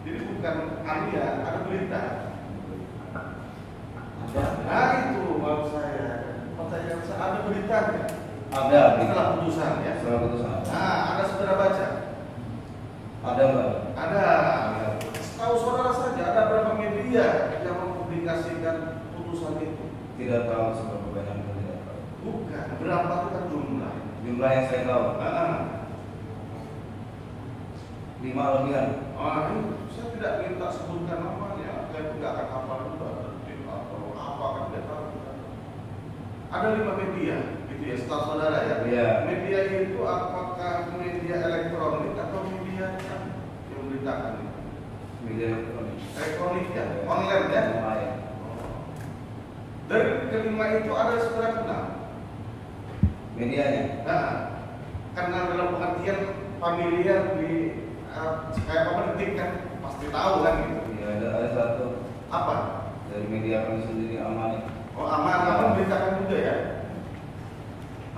Jadi bukan Alia, ada berita. Nah itu maksud saya. Pertanyaan saya, ada beritanya? Ada. Setelah putusan ya? Setelah putusan. Nah, ada saudara baca? Ada, Mbak. Ada. Tahu saudara saja, ada berapa media yang mempublikasikan putusan itu? Tidak tahu seberapa banyak, tidak tahu. Bukan, berapa itu kan jumlah? Jumlah yang saya tahu. 5 lebihan. Saya tidak minta sebutkan namanya. Saya tidak akan hafal juga tertib atau apa kan tidak tahu. Ada 5 media, gitu ya, setahu saudara ya. Iya. Media itu apakah media elektronik atau media yang memberitakan itu? Media elektronik. Elektronik ya, online ya. Online. Dari kelima itu ada saudara kenal. Medianya. Nah, kenal dalam pengertian familiar di kayak apa detik kan pasti tahu kan gitu. Iya, ada satu. Apa? Dari media kami sendiri, Aman. Oh, Aman beritakan juga ya.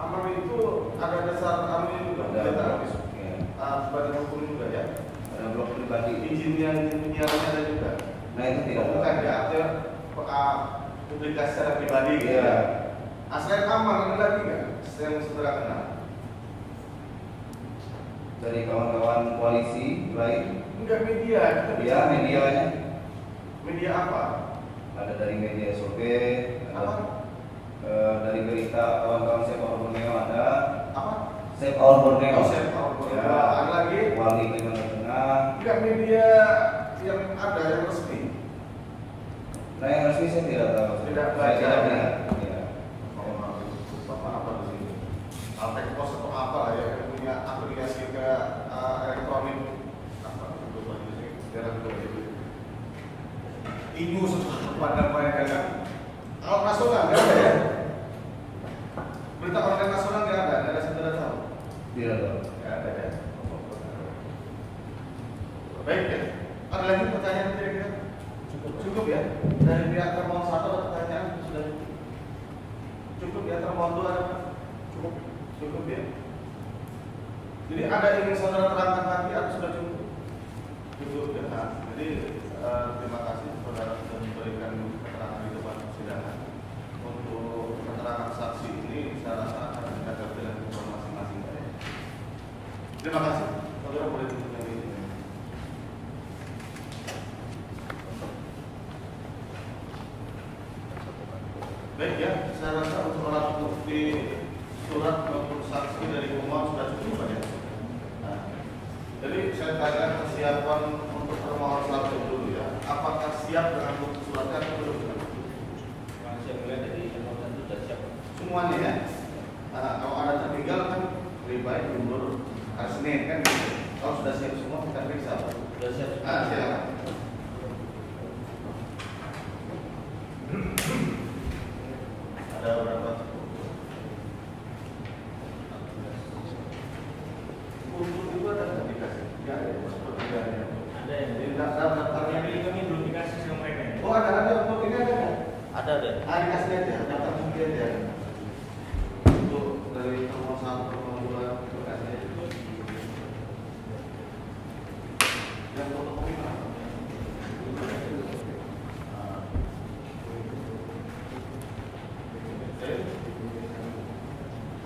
Aman itu ada dasar kami juga. Ada. Iya. Sebagai hukum juga ya. Ada blog pribadi. Izinnya ada juga. Nah itu tidak. Bukan ya, artinya publikasi secara pribadi gitu Iya. ya. Selain Aman ada lagi nggak yang saudara kenal? Dari kawan-kawan koalisi lain. Enggak media. Iya, medianya. Media apa? Ada dari media SOP, Apa? dari berita kawan-kawan Safe Our Borneo ada. Apa? Safe Our Borneo. Oh, Safe Our Borneo. Ya. Ada lagi? Wali Kalimantan Tengah. Enggak media yang ada yang resmi. Nah yang resmi saya tidak tahu. Tidak Saya baca. tidak lihat. Iya. Apa di sini? Altek Pos atau apa lah ya yang punya aplikasi ke elektronik apa itu lagi sih sekarang itu. Ibu pada mereka kan. Kalau nasional nggak ada ya? Berita online nasional nggak ada saudara tahu? Tidak tahu. Nggak ada ya. Baik ya. Ada lagi pertanyaan kira-kira? Cukup ya. Dari pihak termohon 1 ada pertanyaan sudah cukup ya, termohon 2 ada cukup ya. Jadi ada yang ingin saudara terangkan lagi atau sudah cukup? Cukup ya. Nah, jadi terima kasih saudara sudah memberikan keterangan di depan persidangan. Untuk keterangan saksi ini saya rasa akan kita dengan informasi masing-masing. Terima kasih. Saudara boleh duduk lagi. Baik ya, saya rasa untuk alat bukti surat maupun saksi dari pemohon sudah cukup ya. Nah, jadi saya tanya persiapan untuk permohonan siap dengan bukti suratnya atau belum? Masih mulai dari nomor 1 sudah siap. Semuanya ya. Nah, kalau ada tertinggal kan lebih baik mundur hari Senin kan gitu. Kalau sudah siap semua kita periksa. Sudah siap. Silakan. Ada berapa? Untuk itu ada dikasih? Ya, seperti ada. Ada yang Di daftarnya tapi kami belum dikasih sama mereka. Oh ada untuk ini ada kan? Ada deh. Dikasih aja, daftar mungkin aja. Untuk dari nomor 1 ke nomor 2 dikasih aja. Yang fotokopi mana?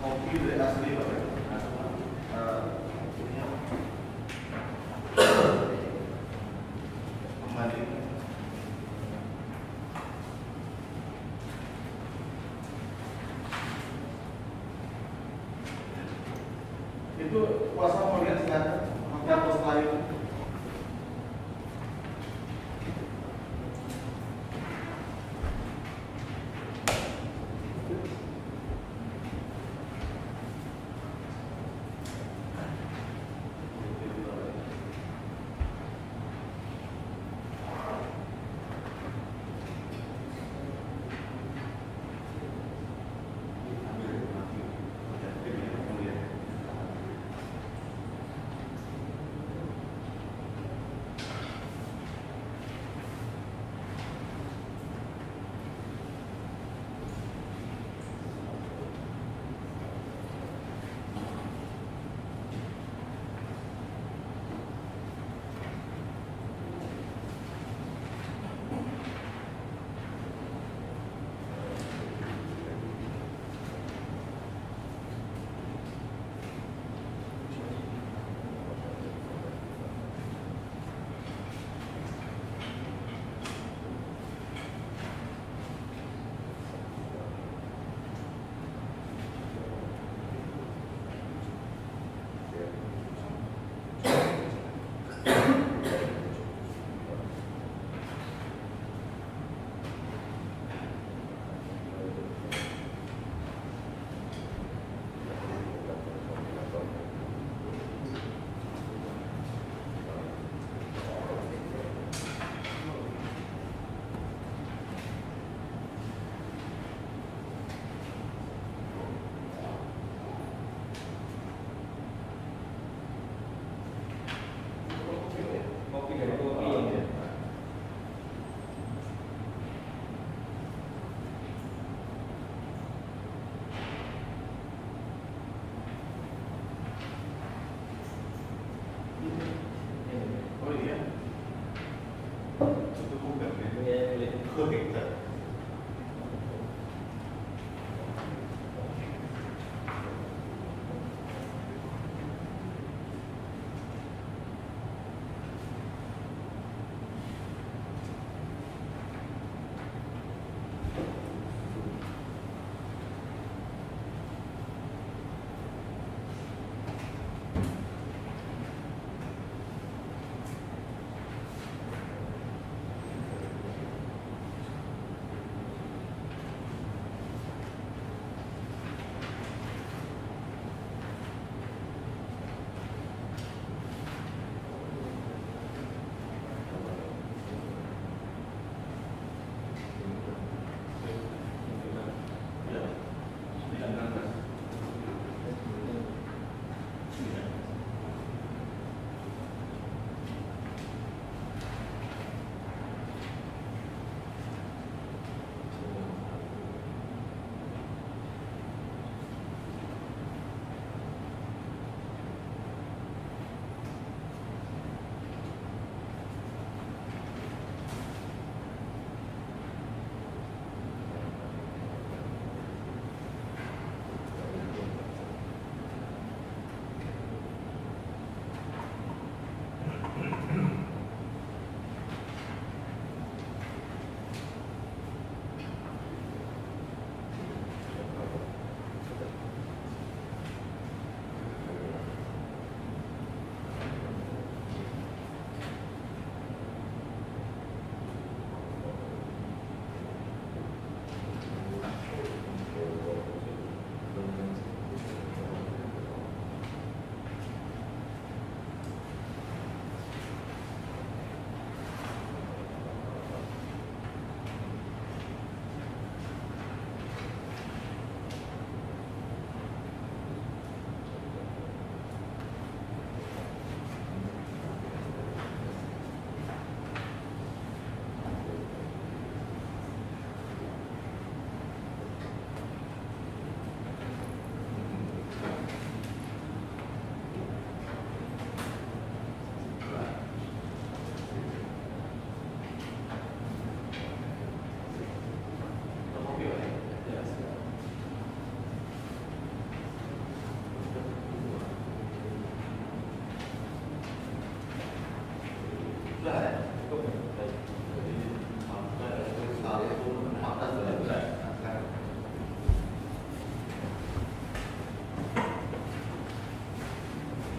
Kopi dari asli Pak. Ini apa? Kembali. Itu kuasa mau lihat silakan. Maka pos lain.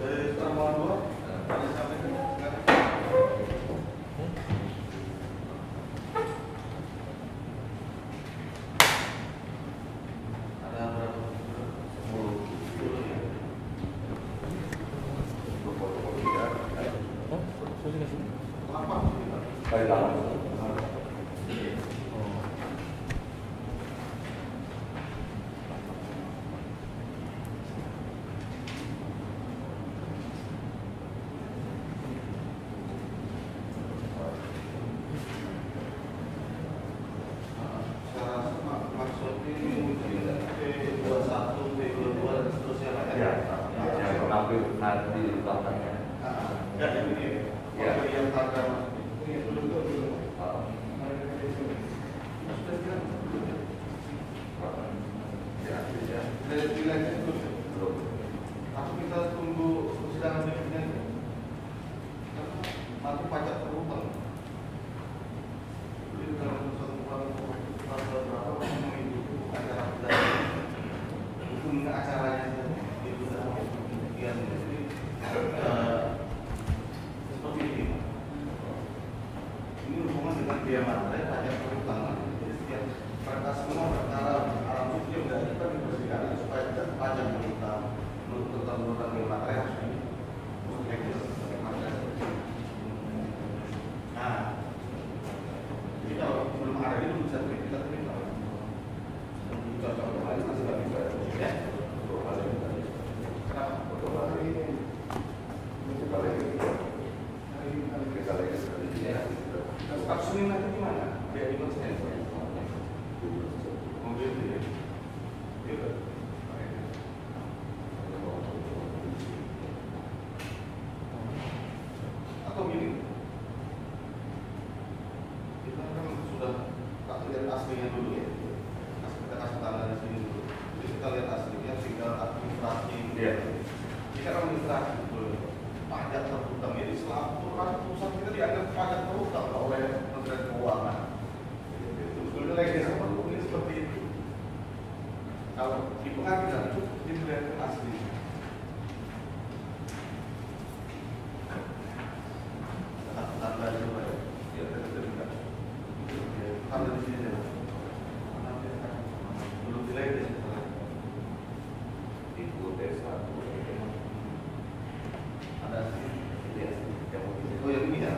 Termohon dua, ada sampai ke ada berapa? 10 ya. Apa? Saya rasa maksudnya ini mungkin P21, P22 dan seterusnya lah ya. yang mengambil nanti belakangnya. Ya, ini Ya. yang ada Aku kita tunggu persidangan berikutnya. Nanti pajak terutang. Jadi dalam satu pasal berapa mengikuti acara pidana, hukum acaranya itu sudah kemudian jadi seperti ini. Ini hubungan dengan biaya materai pajak terutang. Jadi setiap mereka semua perkara alam bukti yang dari kita dibersihkan supaya tidak pajak terutang. Menurut biaya materai harus nah, jadi kalau belum ada ini belum bisa kita terima. Contoh lain masih nggak bisa. Ya. Kasus ini nanti gimana? Biar dikonsisten. Mobil itu ya. Iya. Atau gini, kita kan sudah tak lihat aslinya dulu ya. Kita kasih tanda di sini dulu. Jadi kita lihat aslinya, tinggal administrasi. Iya. Jika administrasi dulu, pajak terutang. Jadi selama pusat kita dianggap pajak terutang oleh Kementerian Keuangan. Itu lagi ini seperti itu. Kalau di pengadilan itu dilihat aslinya. Tanda di mana? Ya, terdekat. Tanda di sini. Belum dilihat. Itu desa. Ada sih. Oh yang ini ya.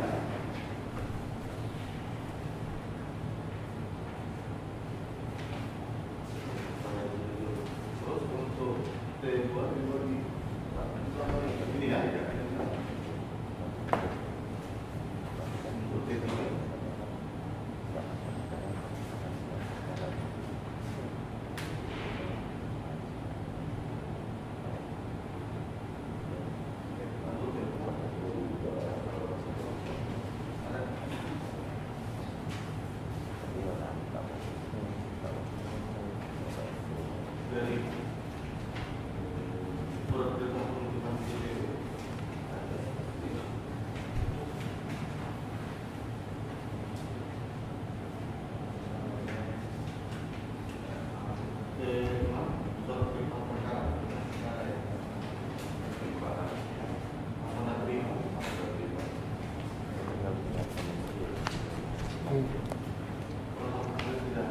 Terus untuk T2 ini ya. Untuk T3. Dari surat perintah penuntutan CPO surat perintah perkara amanat terima tidak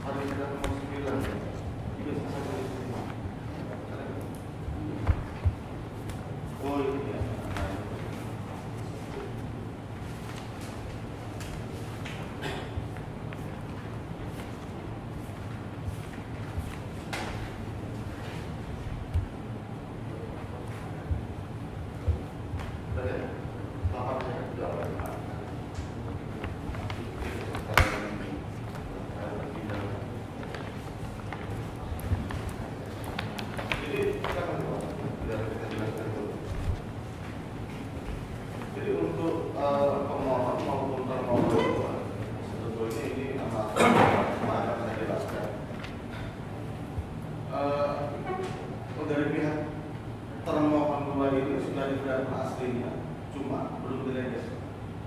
hari kita nomor 9 itu sampai oh ini ya. Jadi untuk pemohon maupun termohon sebetulnya ini amat saya jelaskan. Dari pihak termohon dua ini sudah diberikan aslinya, cuma belum dileges.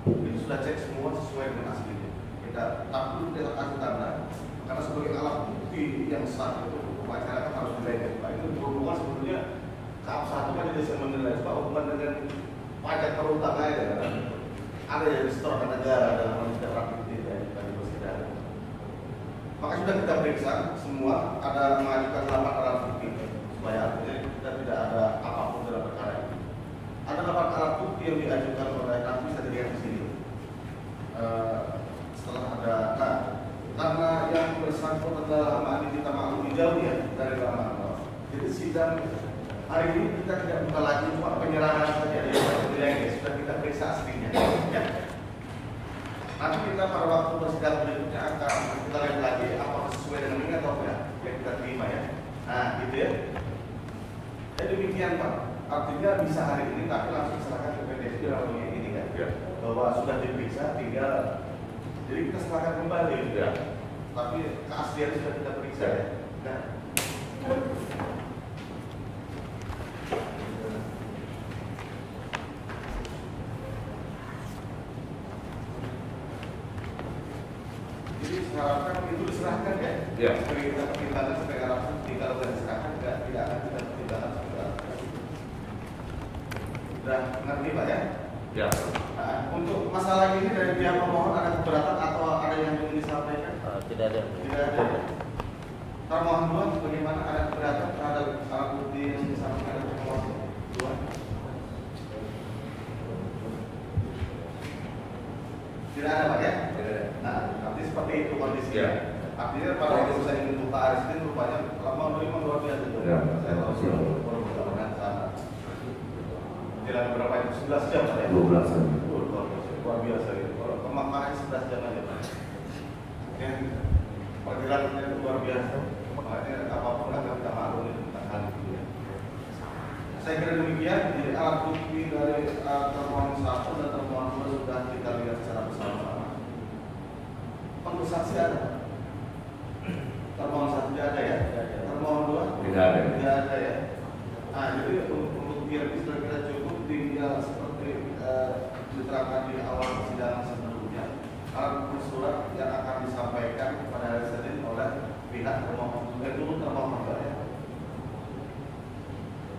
Itu sudah cek semua sesuai dengan aslinya. Kita tak perlu kita kasih tanda karena sebagai alat yang sah itu hukum acara kan harus dilayani. Pak itu berhubungan sebetulnya tahap 1 kan tidak bisa menilai Pak hubungan dengan pajak perhutang aja. Ada yang distorkan negara dalam menjaga aktivitas dari persidangan. Maka sudah kita periksa semua, ada mengajukan 8 alat bukti supaya artinya kita tidak ada apapun dalam perkara ini. Ada 8 alat bukti yang diajukan oleh kami bisa dilihat di sini. Setelah ada, nah karena yang bersangkutan adalah Ahmad kita maklumi jauh ya dari lama. Jadi sidang hari ini kita tidak buka lagi cuma penyerahan saja ya, sudah kita periksa aslinya. Ya. Nanti kita pada waktu persidangan berikutnya akan kita lihat lagi apakah sesuai dengan ini atau tidak yang kita terima ya. Nah gitu ya. Jadi demikian Pak. Artinya bisa hari ini tapi langsung diserahkan ke PDSP lalu ini kan ya. Bahwa sudah diperiksa tinggal jadi kita serahkan kembali ya. Tapi keaslian sudah kita periksa ya. Nah. Jadi seharapkan itu diserahkan ya. Ya. Sebagai kita pertimbangan sebagai alat bukti kalau tidak diserahkan tidak akan kita pertimbangkan sebagai alat bukti. Sudah ngerti Pak ya? Ya. Nah, untuk masalah ini dari pihak pemohon ada keberatan atau ada yang ingin disampaikan? Tidak ada. Tidak ada. Termohon dua, bagaimana ada keberatan terhadap alat bukti yang disampaikan oleh pemohon dua? Tidak ada Pak ya? Tidak ada. Nah, nanti seperti itu kondisinya. Ya. Artinya pada waktu saya ingin Pak Aristin rupanya lama menerima luar biasa itu. Ya. Saya tahu sih baru mudah-mudahan sana. Jalan berapa itu? 11 jam Pak ya? 12 jam. Luar biasa itu. Kalau pemakaian 11 jam aja Pak. Yang pergerakannya luar biasa. Makanya apapun akan kita maklumi tentang hal itu ya. Saya kira demikian. Jadi alat bukti dari termohon 1 dan termohon 2 sudah kita lihat secara bersama-sama. Untuk saksi ada. Termohon 1 tidak ada ya. Termohon 2 Tidak ada. Tidak ada ya. Nah, jadi untuk biar bisa kita cukup tinggal seperti diterangkan di awal persidangan sebelumnya. Alat bukti surat yang akan disampaikan pada hari Senin oleh pihak termohon. Dulu termohon ya.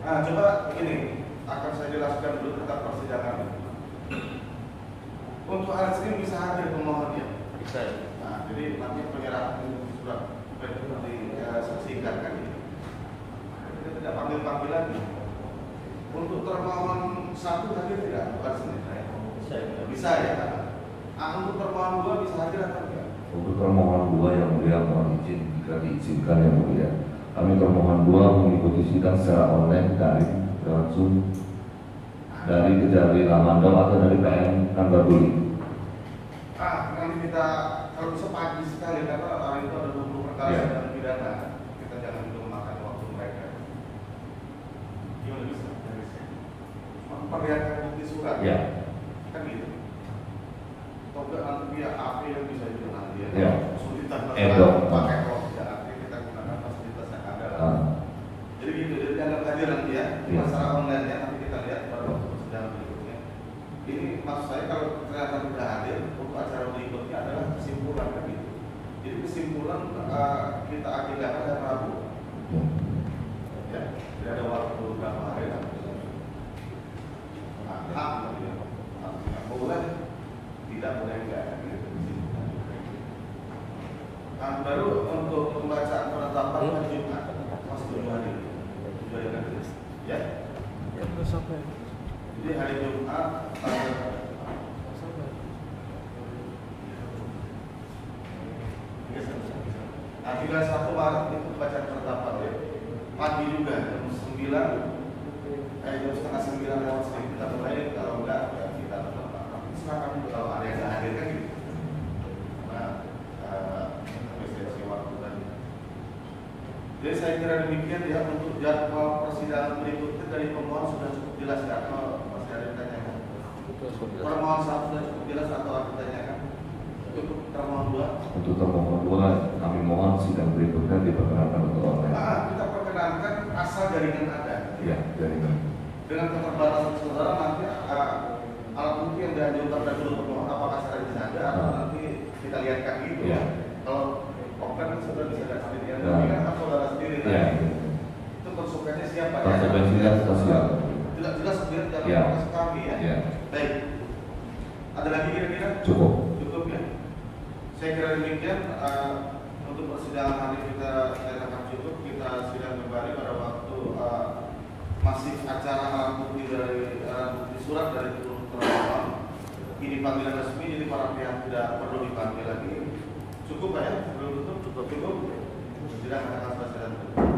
Nah, coba begini, akan saya jelaskan dulu tentang persidangan. Untuk hari Senin bisa hadir pemohon ya. Bisa ya. Nah, jadi nanti penyerahan surat disaksikan kan ini. Kita tidak panggil lagi. Untuk termohon 1 hadir tidak? Bukan Senin ya. Bisa ya. Nah, untuk termohon 2 bisa hadir atau tidak? Untuk termohon 2 yang mulia mohon izin jika diizinkan yang mulia. Kami termohon 2 mengikuti sidang secara online lewat Zoom dari Kejari Lamandau atau dari PM Kantor Buli. Nanti kita kalau bisa pagi sekali karena hari itu ada 20 perkara Ya. dan pidana. Kita jangan dulu makan waktu mereka. Gimana bisa? Memperlihatkan bukti surat. Ya. Kan gitu. Atau enggak nanti dia AP yang bisa juga nanti ya. Ya. Kesulitan Edok. pakai kalau tidak aktif kita gunakan fasilitas yang ada. Jadi gitu. Jadi jangan hadir nanti ya. Ya. Masalah online nya nanti kita lihat pada waktu persidangan berikutnya. Ini maksud saya kalau ternyata tidak hadir untuk acara berikutnya adalah kesimpulan kan gitu. Jadi kesimpulan kita agendakan hari Rabu. Ya, tidak ada waktu berapa hari lah. Hak gitu ya. Boleh, tidak boleh enggak gitu. Nah, baru untuk pembacaan penetapan hari Jumat masih 7 hari. 7 hari nanti. Ya. Ya, terus sampai. Jadi hari Jumat tinggal 1 Maret itu bacaan penetapan ya. Pagi juga jam 9 jam setengah 9 lewat sedikit kita mulai, kalau enggak ya kita tetap silakan kalau ada yang nggak hadir kan gitu. Karena presidensi waktu tadi. Jadi saya kira demikian ya untuk jadwal persidangan berikutnya dari pemohon sudah cukup jelas ya. Masih ada yang tanyakan? Permohon 1 sudah cukup jelas atau ada ditanyakan? Untuk termohon 2? Untuk termohon 2 kami mohon sidang berikutnya diperkenankan untuk online. Kita perkenankan asal jaringan ada. Ya, jaringan. Dengan keterbatasan saudara nanti alat bukti yang diajukan dari dulu pemohon apakah secara bisa ada atau nanti kita lihatkan gitu. Ya. Kalau open sudah bisa lihat sendiri. Ya. Tapi kan dinas sosial. Tidak jelas sebenarnya dalam Ya. proses kami ya. Ya. Baik. Ada lagi kira-kira? Cukup. Cukup ya. Saya kira demikian untuk persidangan hari kita nyatakan cukup. Kita sidang kembali pada waktu masih acara alat bukti dari bukti surat dari termohon. Ini panggilan resmi, jadi para pihak tidak perlu dipanggil lagi. Cukup Pak ya? Belum tutup? Cukup. Sidang akan selesai.